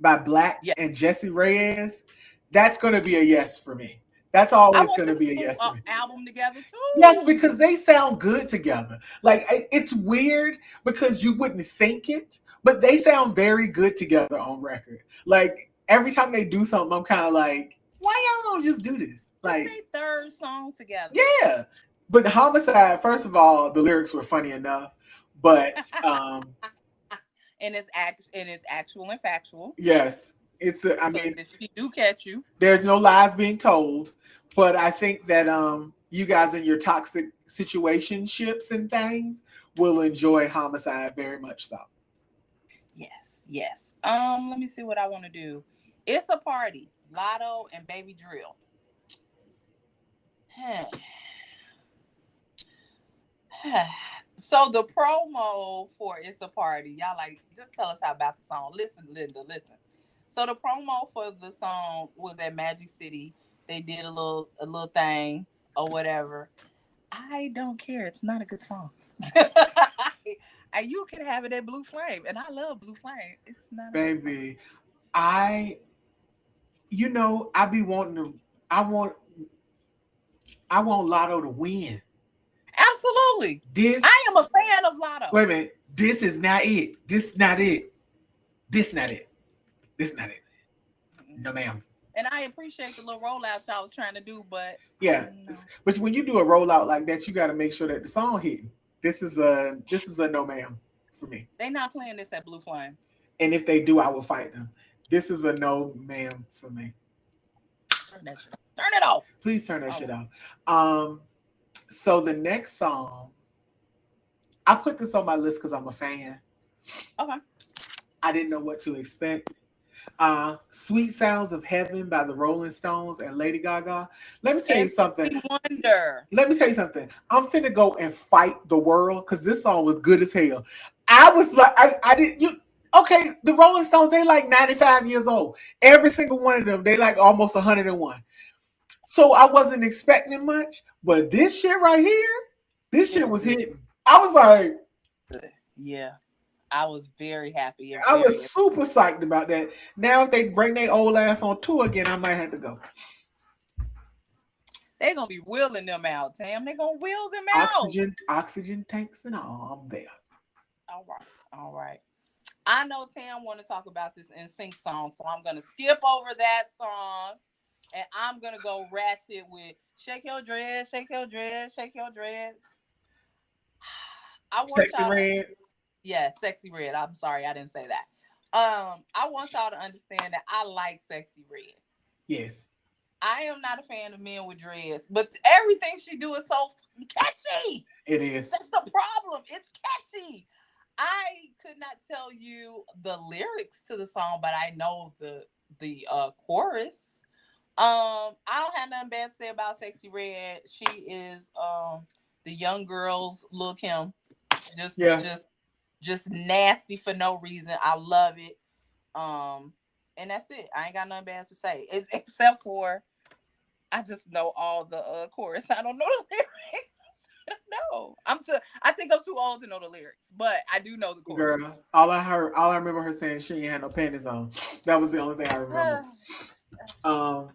by Black and Jesse Reyes, that's going to be a yes for me. That's always going to be a yes for me. Album together too. Yes, because they sound good together. Like it's weird because you wouldn't think it, but they sound very good together on record. Like every time they do something, I'm kind of like, why y'all don't just do this? Like it's their third song together. Yeah, but Homicide. First of all, the lyrics were funny enough, but and it's actual and factual. Yes. I mean, if he do catch you, there's no lies being told. But I think that you guys in your toxic situationships and things will enjoy Homicide very much so. Yes. Let me see what I want to do. It's a Party, Lotto and Baby Drill. So the promo for It's a Party, y'all like, just tell us how about the song. Listen, Linda, listen. So the promo for the song was at Magic City. They did a little thing or whatever. I don't care. It's not a good song. And you can have it at Blue Flame, and I love Blue Flame. It's not. Baby, I be wanting to. I want Lotto to win. Absolutely. I am a fan of Lotto. Wait a minute. This is not it. This not it. No, ma'am. And I appreciate the little rollouts I was trying to do, but yeah. But when you do a rollout like that, you got to make sure that the song hitting. This is a no, ma'am, for me. They not playing this at Blue Flame. And if they do, I will fight them. This is a no, ma'am, for me. Turn it off. Please turn that shit off. So the next song, I put this on my list because I'm a fan. Okay. I didn't know what to expect. Sweet Sounds of Heaven by the Rolling Stones and Lady Gaga. Let me tell you And something. Stevie Wonder. Let me tell you something. I'm finna go and fight the world because this song was good as hell. I was like, I didn't you okay, the Rolling Stones, they like 95 years old. Every single one of them, they like almost 101. So I wasn't expecting much, but this shit right here, this It shit was was good. hitting. I was like, Yeah. I was very happy and I very was super psyched about that. Now if they bring their old ass on tour again, I might have to go. they're gonna be wheeling them out, Tam. They're gonna wheel them out. Oxygen tanks and all. I'm there. All right. All right. I know Tam want to talk about this NSYNC song, so I'm gonna skip over that song and I'm gonna go ratchet with Shake Your Dreads, Shake Your Dreads, Shake Your Dreads. I want Sexy y'all to red. understand. Yeah, Sexy Red. I'm sorry, I didn't say that. I want y'all to understand that I like Sexy Red. Yes, I am not a fan of men with dreads, but everything she do is so catchy. it is. That's the problem. It's catchy. I could not tell you the lyrics to the song, but I know the chorus. I don't have nothing bad to say about Sexy Red. She is the young girls Lil Kim. Just Yeah. just just nasty for no reason. I love it. Um and that's it. I ain't got nothing bad to say. Except for I just know all the chorus. I don't know the lyrics. No, I think I'm too old to know the lyrics, but I do know the chorus. Girl, all I remember her saying she ain't had no panties on. That was the only thing I remember. Um,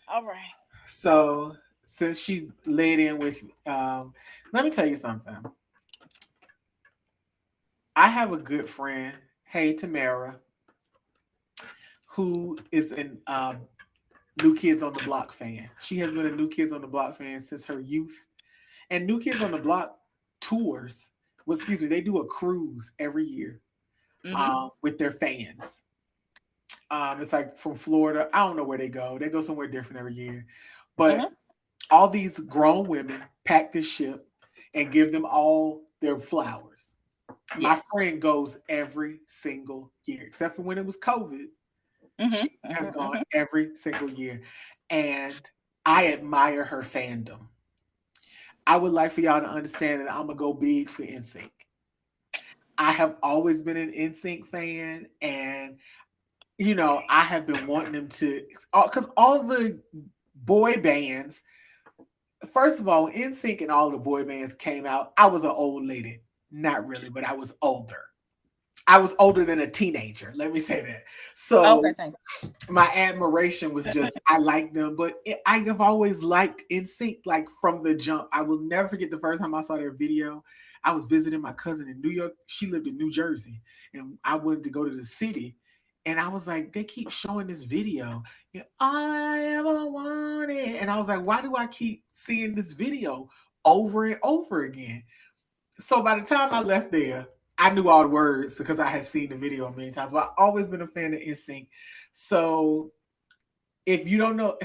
All right. so since she laid in with, let me tell you something. I have a good friend, hey Tamara, who is an New Kids on the Block fan. She has been a New Kids on the Block fan since her youth. And New Kids on the Block tours, well, excuse me, they do a cruise every year Mm-hmm. with their fans. It's like from Florida. I don't know where they go. They go somewhere different every year. But Mm-hmm. all these grown women pack this ship and give them all their flowers. My Yes. friend goes every single year, except for when it was COVID. Mm-hmm. She has Mm-hmm. gone Mm-hmm. every single year. And I admire her fandom. I would like for y'all to understand that I'm going to go big for NSYNC. I have always been an NSYNC fan, and I have been wanting them to, because all the boy bands, first of all, NSYNC and all the boy bands came out. I was an old lady, not really, but I was older. I was older than a teenager. Let me say that. Okay, So thank my admiration was just I like them, but I have always liked NSYNC like from the jump. I will never forget the first time I saw their video. I was visiting my cousin in New York. She lived in New Jersey, and I wanted to go to the city. And I was like, they keep showing this video. Yeah, all I ever wanted. And I was like, why do I keep seeing this video over and over again? So by the time I left there, I knew all the words because I had seen the video many times. But I've always been a fan of NSYNC. So if you don't know,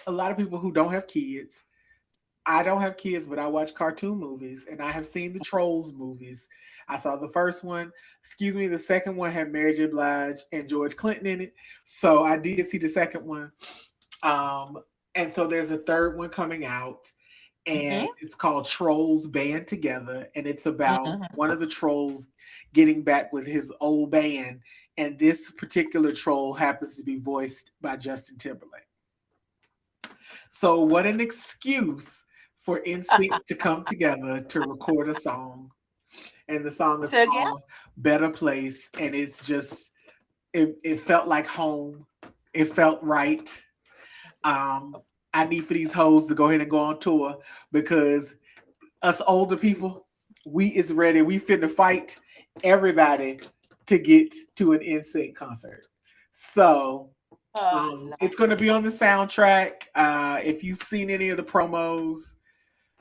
a lot of people who don't have kids, I don't have kids, but I watch cartoon movies and I have seen the Trolls movies. I saw the first one. Excuse me, the second one had Mary J. Blige and George Clinton in it. So I did see the second one. Um, and so there's a third one coming out, and you. it's called Trolls Band Together. And it's about Mm-hmm. one of the trolls getting back with his old band. And this particular troll happens to be voiced by Justin Timberlake. So, what an excuse for NSYNC to come together to record a song. And the song is Together. called Better Place. And it's just, it felt like home. It felt right. Um, I need for these hoes to go ahead and go on tour because us older people, we is ready. We finna fight everybody to get to an NSYNC concert. So Lord. it's going to be on the soundtrack. If you've seen any of the promos,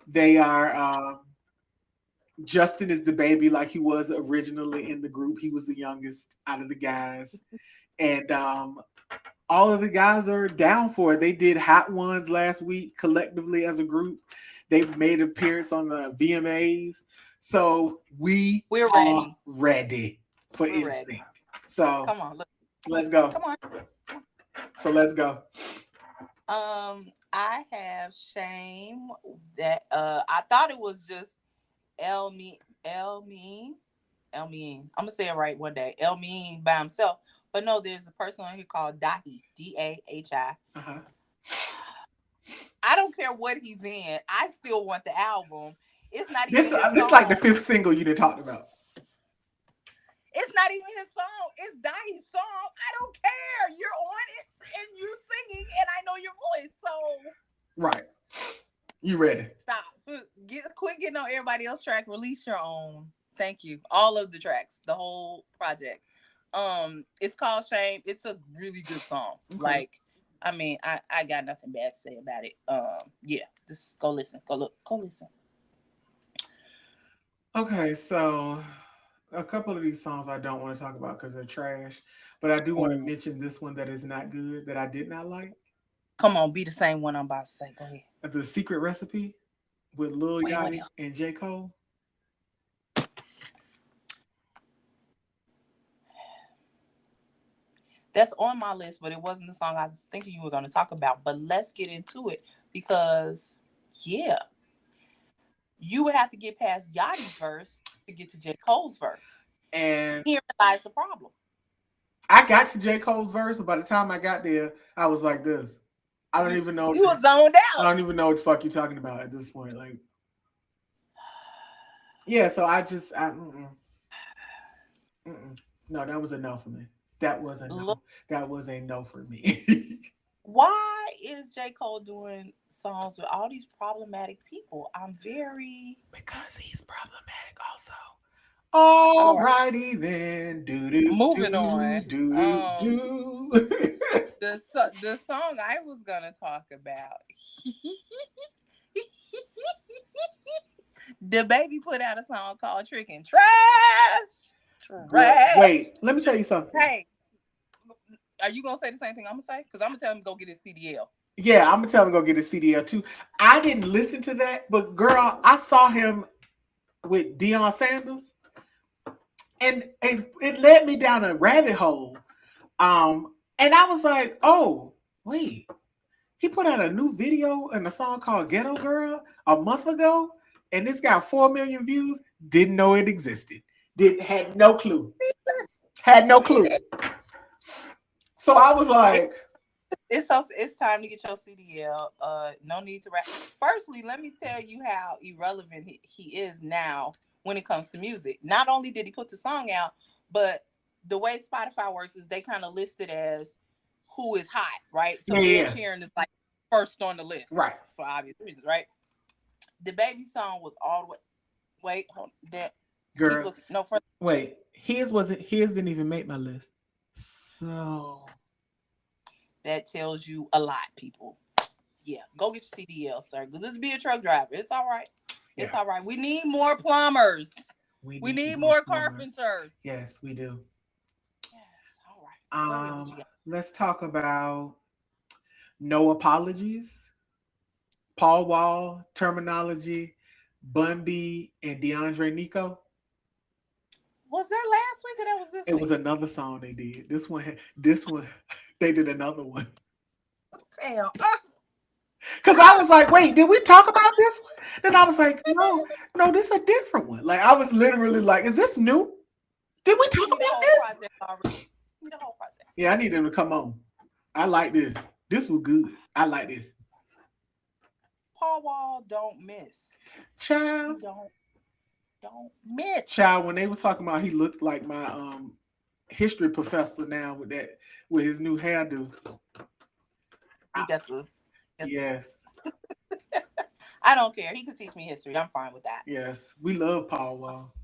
they are Justin is the baby like he was originally in the group. He was the youngest out of the guys. And all of the guys are down for it. They did Hot Ones last week collectively as a group. They made an appearance on the VMAs. So we We're are ready. ready for We're ready. instinct. So Come on, look. Let's go. Come on. So let's go. I have shame that I thought it was just El Me El Mean. El Mean. I'm gonna say it right one day. El Mean by himself. But no, there's a person on here called Dahi. Dahi. Uh-huh. I don't care what he's in. I still want the album. It's not This even his this like the song. 5th single you done talked about. It's not even his song. It's Dahi's song. I don't care. You're on it and you're singing, and I know your voice. So Right. You ready? stop. Quit getting on everybody else's track. Release your own. Thank you. All of the tracks, the whole project. It's called Shame. It's a really good song. Okay. Like, I mean, I got nothing bad to say about it. Yeah, just go listen. Go listen. Okay, so a couple of these songs I don't want to talk about because they're trash, but I do want to mention this one that is not good that I did not like. Come on, be the same one I'm about to say. Go ahead. The Secret Recipe with Lil Wait, Yachty and J. Cole. That's on my list, but it wasn't the song I was thinking you were going to talk about. But let's get into it because, yeah, you would have to get past Yachty's verse to get to J. Cole's verse. And here lies the problem. I got to J. Cole's verse, but by the time I got there, I was like this. I don't even know. You was zoned out. I don't even know what the fuck you're talking about at this point. Like, yeah, so no, that was a no for me. That was a no. That was a no for me. Why is J. Cole doing songs with all these problematic people? Because he's problematic also. Alrighty then. Moving on. Do. The song I was gonna talk about. The baby put out a song called Trickin' Trash. Wait, let me tell you something. Hey, are you gonna say the same thing I'm gonna say? Because I'm gonna tell him to go get his CDL. Yeah, I'm gonna tell him to go get his CDL too. I didn't listen to that, but girl, I saw him with Deion Sanders, and it led me down a rabbit hole. And I was like, oh wait, he put out a new video and a song called Ghetto Girl a month ago, and it's got 4 million views. Didn't know it existed. Had no clue. Had no clue. So I was like, it's time to get your CDL. No need to rap. Firstly, let me tell you how irrelevant he is now when it comes to music. Not only did he put the song out, but the way Spotify works is they kind of list it as who is hot, right? So Ed Sheeran is like first on the list, right? For obvious reasons, right? The baby song was all the way. Wait, hold on. That girl. No, wait. His didn't even make my list. So that tells you a lot, people. Yeah, go get your CDL, sir. Because just be a truck driver. It's all right. It's all right. We need more plumbers. We need more carpenters. Yes, we do. Yes, all right. Let's talk about No Apologies, Paul Wall, Terminology, Bun B, and DeAndre Nico. Was that last week or that was this week? It was another song they did. This one, they did another one. Damn. Because I was like, wait, did we talk about this one? Then I was like, no, this is a different one. Like, I was literally like, is this new? Did we talk about this? The whole project. Yeah, I need them to come on. I like this. This was good. I like this. Paul Wall don't miss. Child. Don't miss. Child, when they was talking about he looked like my history professor now with his new hairdo. He got the yes. I don't care. He could teach me history. I'm fine with that. Yes. We love Paul Wall.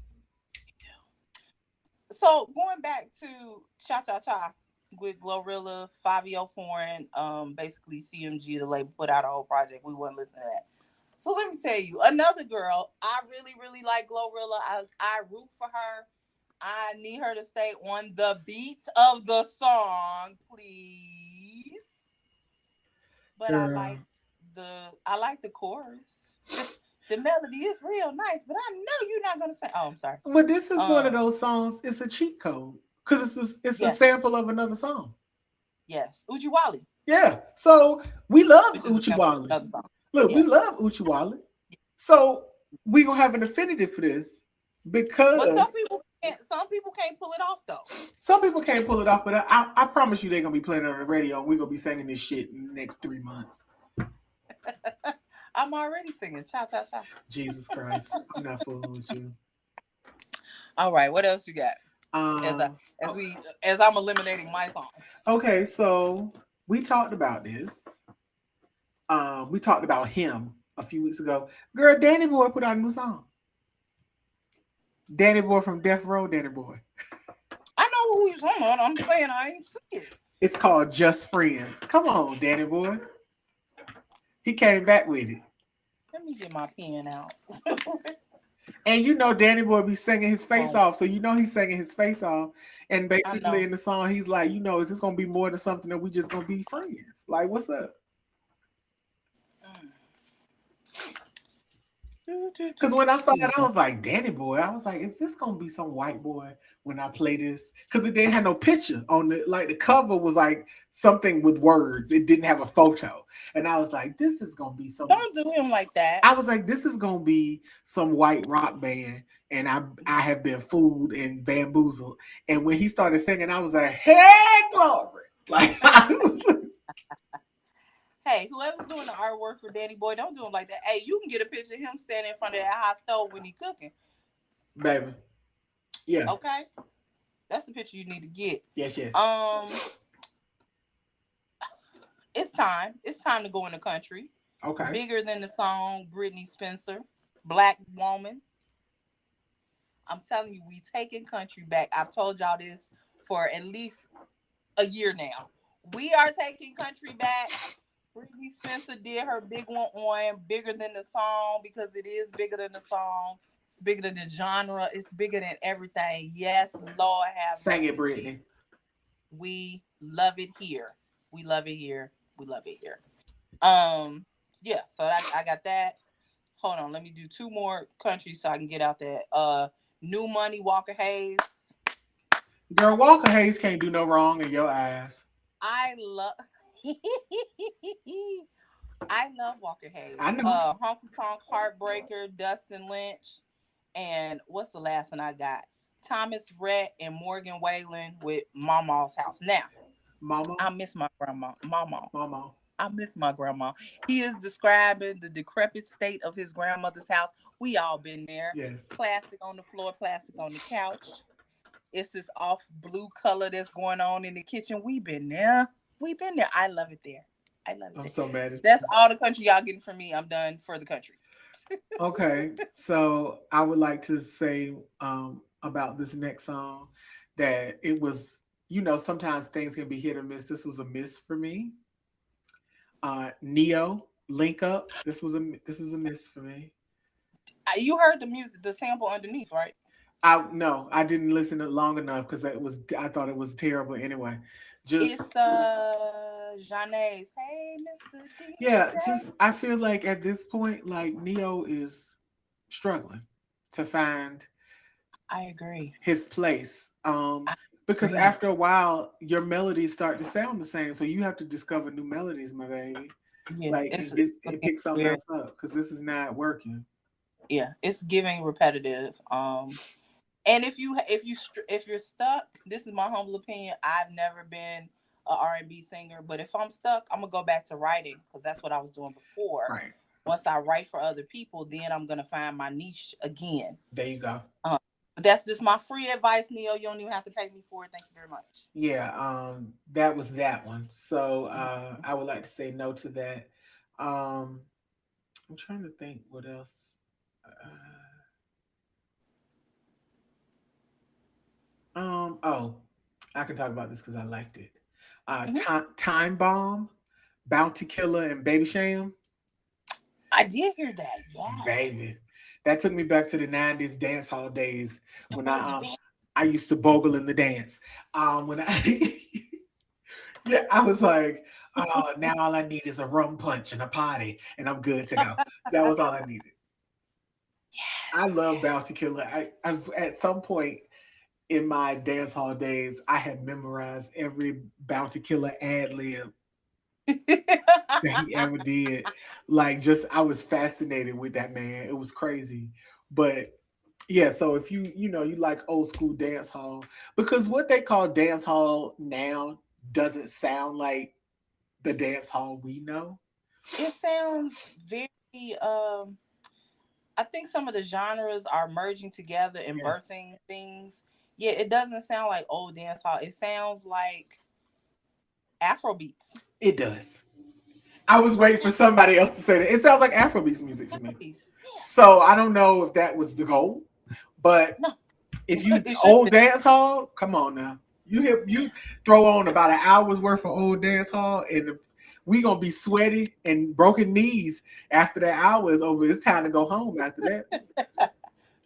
So going back to Cha Cha Cha with Glorilla, Fabio Foreign, basically CMG, the label, put out a whole project. We wouldn't listen to that. So let me tell you, another girl, I really, really like Glorilla. I root for her. I need her to stay on the beat of the song, please. But girl. I like the chorus. The melody is real nice, but I know you're not gonna say. Oh, I'm sorry. Well, this is one of those songs. It's a cheat code. because it's a Yes. sample of another song. Yes. Ujiwali, Yeah. So we love which is a sample of Uchiwali. another song. Look, we Yeah. love Uchiwali. So we gonna have an affinity for this But because some people can't pull it off though. some people can't pull it off, but I promise you they're gonna be playing it on the radio and we're gonna be singing this shit in the next 3 months. I'm already singing. Cha cha cha. Jesus Christ. I'm not fooling with you. All right, what else you got? As I Um as we as I'm eliminating my songs. okay, so we talked about this. We talked about him a few weeks ago. Girl, Danny Boy put out a new song. Danny Boy from Death Row, Danny Boy. I know who you're talking about. I'm saying I ain't see it. It's called Just Friends. Come on, Danny Boy. He came back with it. Let me get my pen out. And you know Danny Boy be singing his face off. So you know he's singing his face off. And basically in the song, he's like, you know, is this gonna be more than something that we just gonna be friends? Like, what's up? Because when I saw that, I was like, Danny Boy. I was like, is this gonna be some white boy when I play this? Because it didn't have no picture on it. Like the cover was like something with words. It didn't have a photo. And I was like, this is gonna be some. Don't do him like that. I was like, this is gonna be some white rock band, and I have been fooled and bamboozled. And when he started singing, I was like, hey, glory! Like, hey, whoever's doing the artwork for Danny Boy, don't do him like that. Hey, you can get a picture of him standing in front of that hot stove when he cooking, baby. Yeah. Okay, that's the picture you need to get. Yes. It's time. It's time to go in the country. Okay. Bigger than the song, Brittany Spencer, Black Woman. I'm telling you, we taking country back. I've told y'all this for at least a year now. We are taking country back. Brittany Spencer did her big one on Bigger Than the Song because it is bigger than the song. It's bigger than the genre. It's bigger than everything. Yes, Lord have mercy. Sing it, Brittany. We love it here. We love it here. We love it here. Yeah, so I got that. Hold on, let me do two more countries so I can get out that. New Money, Walker Hayes. Girl, Walker Hayes can't do no wrong in your eyes. I love Walker Hayes. I know. Honky Tonk Heartbreaker, Dustin Lynch, and what's the last one I got? Thomas Rhett and Morgan Wallen with Mama's House. Now, Mama, I miss my grandma. Mama. I miss my grandma. He is describing the decrepit state of his grandmother's house. We all been there. Yes. Plastic on the floor, plastic on the couch. It's this off blue color that's going on in the kitchen. We've been there. I love it there. I'm so mad. That's all the country y'all getting from me. I'm done for the country. Okay. So I would like to say about this next song that it was, you know, sometimes things can be hit or miss. This was a miss for me. Neo, Link Up. This was a miss for me. You heard the music, the sample underneath, right? No, I didn't listen to it long enough because I thought it was terrible anyway. It's Janae's Hey Mr. DJ. Yeah, just I feel like at this point, like Neo is struggling to find I agree. his place. Because after a while your melodies start to sound the same. So you have to discover new melodies, my baby. Yeah, like it picks something else up because this is not working. Yeah, it's giving repetitive. And if you're stuck, this is my humble opinion. I've never been an R&B singer, but if I'm stuck, I'm gonna go back to writing because that's what I was doing before. Right. Once I write for other people, then I'm gonna find my niche again. There you go. That's just my free advice, Neo. You don't even have to pay me for it. Thank you very much. Yeah, that was that one. So I would like to say no to that. I'm trying to think what else. Oh, I can talk about this because I liked it. Time Bomb, Bounty Killer, and Baby Sham. I did hear that. Yeah, baby, that took me back to the '90s dance hall days when I used to bogle in the dance. When I was like, oh, now all I need is a rum punch and a potty, and I'm good to go. That was all I needed. Yes, I love Bounty Killer. I've at some point in my dance hall days, I had memorized every Bounty Killer ad lib that he ever did. Like, just I was fascinated with that man. It was crazy. But yeah, so if you like old school dance hall, because what they call dance hall now doesn't sound like the dance hall we know. It sounds very I think some of the genres are merging together and Yeah, birthing things. Yeah, it doesn't sound like old dance hall. It sounds like Afro beats. it does. I was waiting for somebody else to say that. It sounds like Afrobeats music to Afro me. beats. So I don't know if that was the goal, but No, if you it should old be. dance hall, come on now. You throw on about an hour's worth of old dance hall, and we gonna be sweaty and broken knees after that hour is over. It's time to go home after that.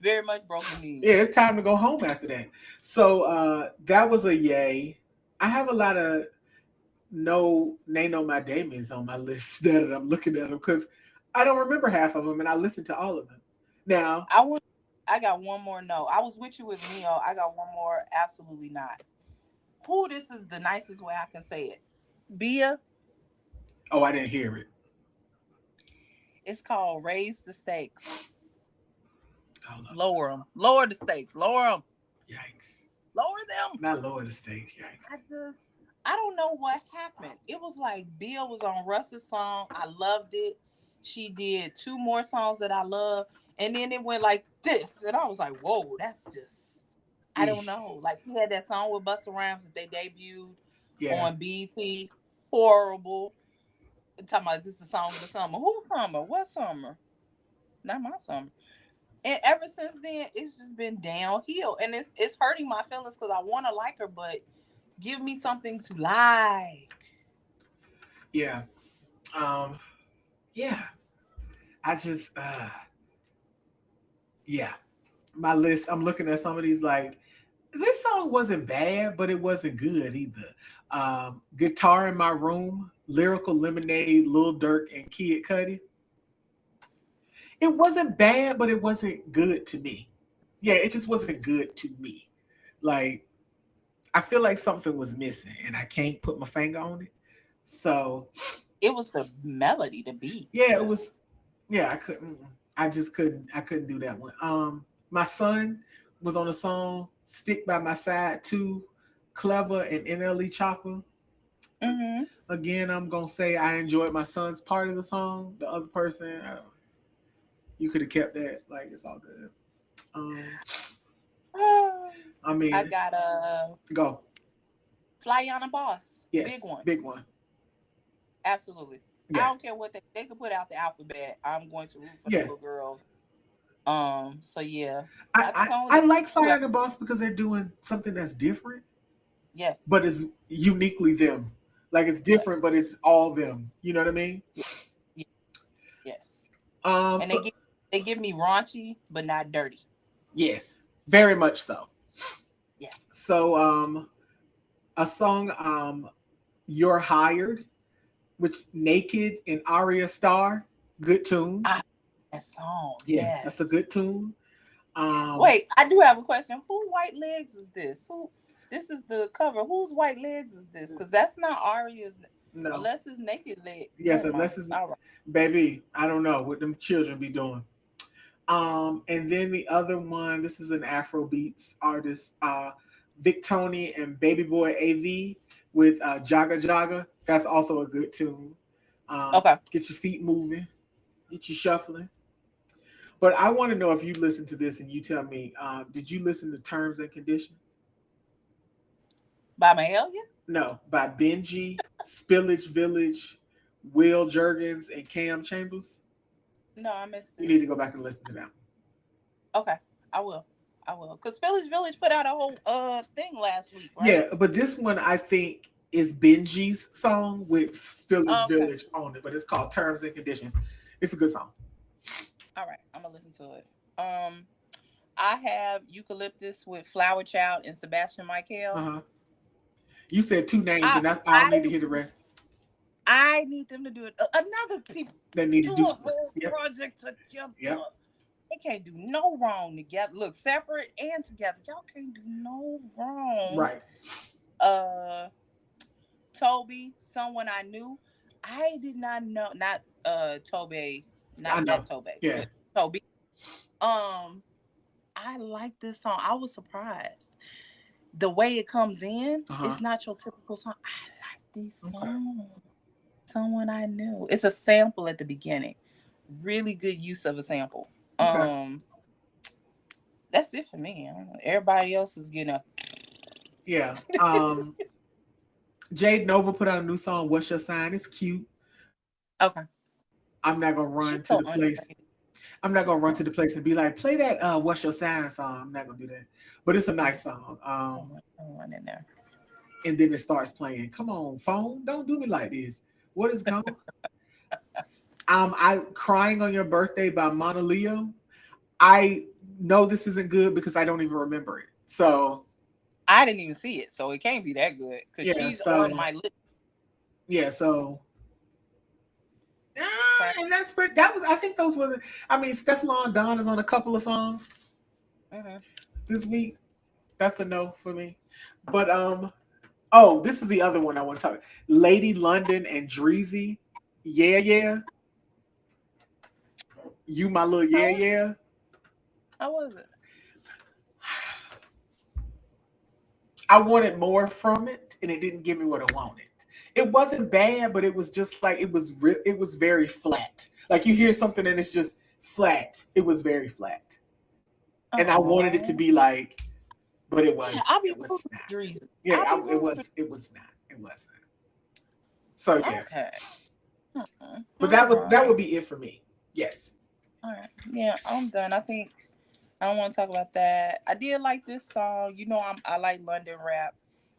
Very much broken knees. Yeah, it's time to go home after that. So that was a yay. I have a lot of no Nano My Damies on my list that I'm looking at them because I don't remember half of them, and I listened to all of them. Now, I want. I got one more. No, I was with you with Neo. I got one more. Absolutely not. Who? This is the nicest way I can say it. Bia. oh, I didn't hear it. It's called Raise the Stakes. Hold up. Lower them. Lower the stakes. Lower them. Yikes. Lower them. Not lower the stakes. I Yikes. just, I don't know what happened. It was like Bill was on Russ's song. I loved it. She did two more songs that I love. And then it went like this. And I was like, whoa, that's just, I don't Eesh. know. Like, he had that song with Busta Rhymes that they debuted Yeah. on BT. Horrible. Talking about this is the song of the summer. Who summer? What summer? Not my summer. And ever since then, it's just been downhill. And it's hurting my feelings because I want to like her, but give me something to like. Yeah. Um. Yeah. I just. Yeah. My list. I'm looking at some of these. Like, this song wasn't bad, but it wasn't good either. Guitar in My Room, Lyrical Lemonade, Lil Durk, and Kid Cudi. It wasn't bad, but it wasn't good to me. Yeah, it just wasn't good to me. Like, I feel like something was missing, and I can't put my finger on it. So, It was the melody, the beat. yeah, it was. Yeah, I couldn't. I just couldn't. I couldn't do that one. My son was on a song "Stick by My Side" too. Clever and NLE Chopper. Mm-hmm. Again, I'm gonna say I enjoyed my son's part of the song. The other person, you could have kept that. Like, it's all good. Um, I I mean, got a go. Fly on a Boss, big Yes, one. big one. Absolutely. I Yes, don't care what they could put out the alphabet. I'm going to root for the yeah. little girls. So yeah, I I think I, I only I got like two. Fire the Boss because they're doing something that's different, but Yes, it's uniquely them. Like, it's different, yes, but it's all them. You know what I mean? yes, yes. Yes. And So they give me raunchy, but not dirty. yes, very much so. Yeah. So a song You're Hired, which Naked and Aria Star, good tune. I that song. Yeah, that's a Yes. good tune. Yes. Um, Wait, I do have a question. Who white legs is this? Who? This is the cover. Whose white legs is this? Because that's not Aria's, no, unless it's naked leg. yes, Never mind. unless it's All right. baby, I don't know what them children be doing. And then the other one, this is an Afro beats artist, Victoni and Baby Boy AV with Jaga Jaga. That's also a good tune. Okay. Get your feet moving, get you shuffling. But I want to know if you listen to this and you tell me, did you listen to Terms and Conditions? By Mahalia? No, by Benji, Spillage Village, Will Jurgens, and Cam Chambers. No, I missed You it. need to go back and listen to that. Okay, I will. I will. Because Village put out a whole thing last week, right? Yeah, but this one I think is Benji's song with Spillage Okay. Village on it, but it's called Terms and Conditions. It's a good song. All right. I'm gonna listen to it. I have Eucalyptus with Flower Child and Sebastian Uh Michael. huh. You said two names, I and I don't need to I hear the rest. I need them to do it. Another people They need do to a do. whole Yep. project together. Yep. They can't do no wrong together. Look, separate and together. Y'all can't do no wrong. Right. Toby, someone I knew. I did not know, not Toby, not that Toby, yeah. Toby. I like this song. I was surprised. The way it comes in, it's not your typical song. I like this song. Someone I knew. It's a sample at the beginning. Really good use of a sample. That's it for me. Everybody else is getting a yeah. Jade Nova put out a new song, What's Your Sign? It's cute. Okay. I'm not gonna run to the place. I'm not gonna run to the place and be like, play that What's Your Sign song. I'm not gonna do that. But it's a nice song. Run in there. And then it starts playing. Come on, phone. Don't do me like this. What is going on? I Crying on Your Birthday by Mona Leo. I know this isn't good because I don't even remember it. So I didn't even see it, so it can't be that good because she's on my list. Yeah, so and that's pretty. That was. I think those were. Stefflon Don is on a couple of songs this week. That's a no for me. But oh, this is the other one I want to talk. Lady London and Dreezy. Yeah. You my little yeah. How was it? I wanted more from it, and it didn't give me what I wanted. It wasn't bad, but it was just like it was very flat. Like you hear something and it's just flat. It was very flat, and I wanted it to be like, but it was. I'll be it was not. Dreezy. Yeah, it was not. It wasn't. So yeah. Okay. But that would be it for me. Yes. All right. Yeah, I'm done. I think I don't want to talk about that. I did like this song. You know, I like London rap.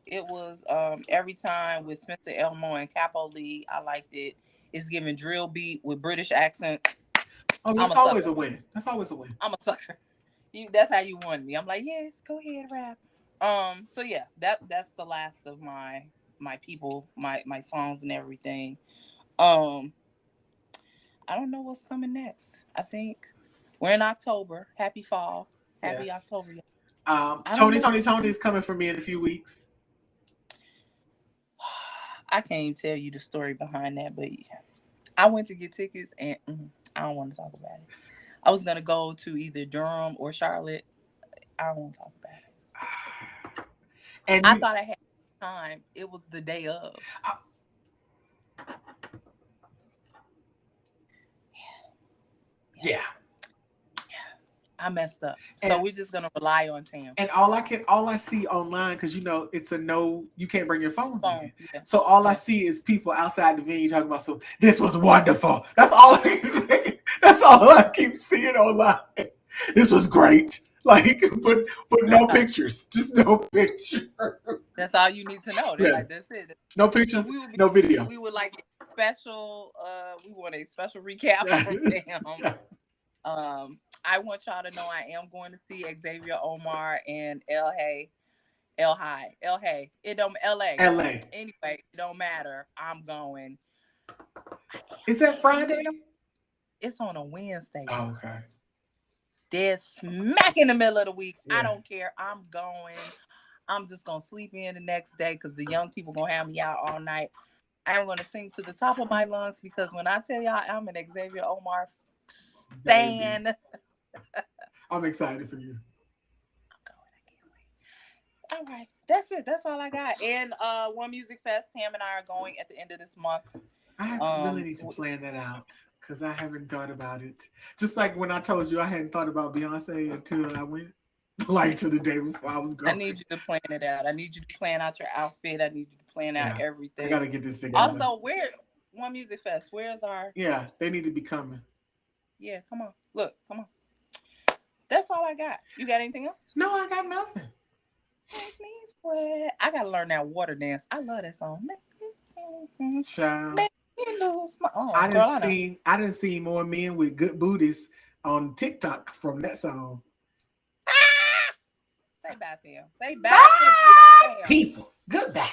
It was Every Time with Spencer Elmo and Capo Lee. I liked it. It's giving drill beat with British accents. Oh, that's always a win. That's always a win. I'm a sucker. That's how you wanted me. I'm like, yes, go ahead, rap. So yeah, that's the last of my people, my songs and everything. I don't know what's coming next. I think we're in October. Happy fall. Happy October. Tony is coming for me in a few weeks. I can't even tell you the story behind that, but I went to get tickets and I don't want to talk about it. I was going to go to either Durham or Charlotte. I don't want to talk about it. And I thought I had time. It was the day of. Yeah. I messed up. So we're just gonna rely on Tam. And all I see online, because it's a no, you can't bring your phones in. Yeah. So all I see is people outside the venue talking about, so this was wonderful. That's all I keep seeing online. This was great. Like, but no pictures. Just no picture. That's all you need to know. That's it. No pictures, no video. We would like a special we want a special recap from Tam. I want y'all to know I am going to see Xavier Omar and El Hay. It don't LA. Anyway, it don't matter. I'm going. Is that Friday? It's on a Wednesday. Oh, okay. Dead smack in the middle of the week. Yeah. I don't care. I'm going. I'm just gonna sleep in the next day because the young people gonna have me out all night. I'm gonna sing to the top of my lungs because when I tell y'all I'm an Xavier Omar stan. I'm excited for you. I'm going. I can't wait. All right. That's it. That's all I got. And One Music Fest, Tam and I are going at the end of this month. I really need to plan that out because I haven't thought about it. Just like when I told you I hadn't thought about Beyonce until I went to the day before I was going. I need you to plan it out. I need you to plan out your outfit. I need you to plan out everything. I got to get this together. Also, One Music Fest, where's our... Yeah, they need to be coming. Yeah, come on. Look, come on. That's all I got. You got anything else? No, I got nothing. Make me sweat. I gotta learn that water dance. I love that song. Child. Make me lose my I didn't see more men with good booties on TikTok from that song. Say bye to him. Say bye to the people. Goodbye.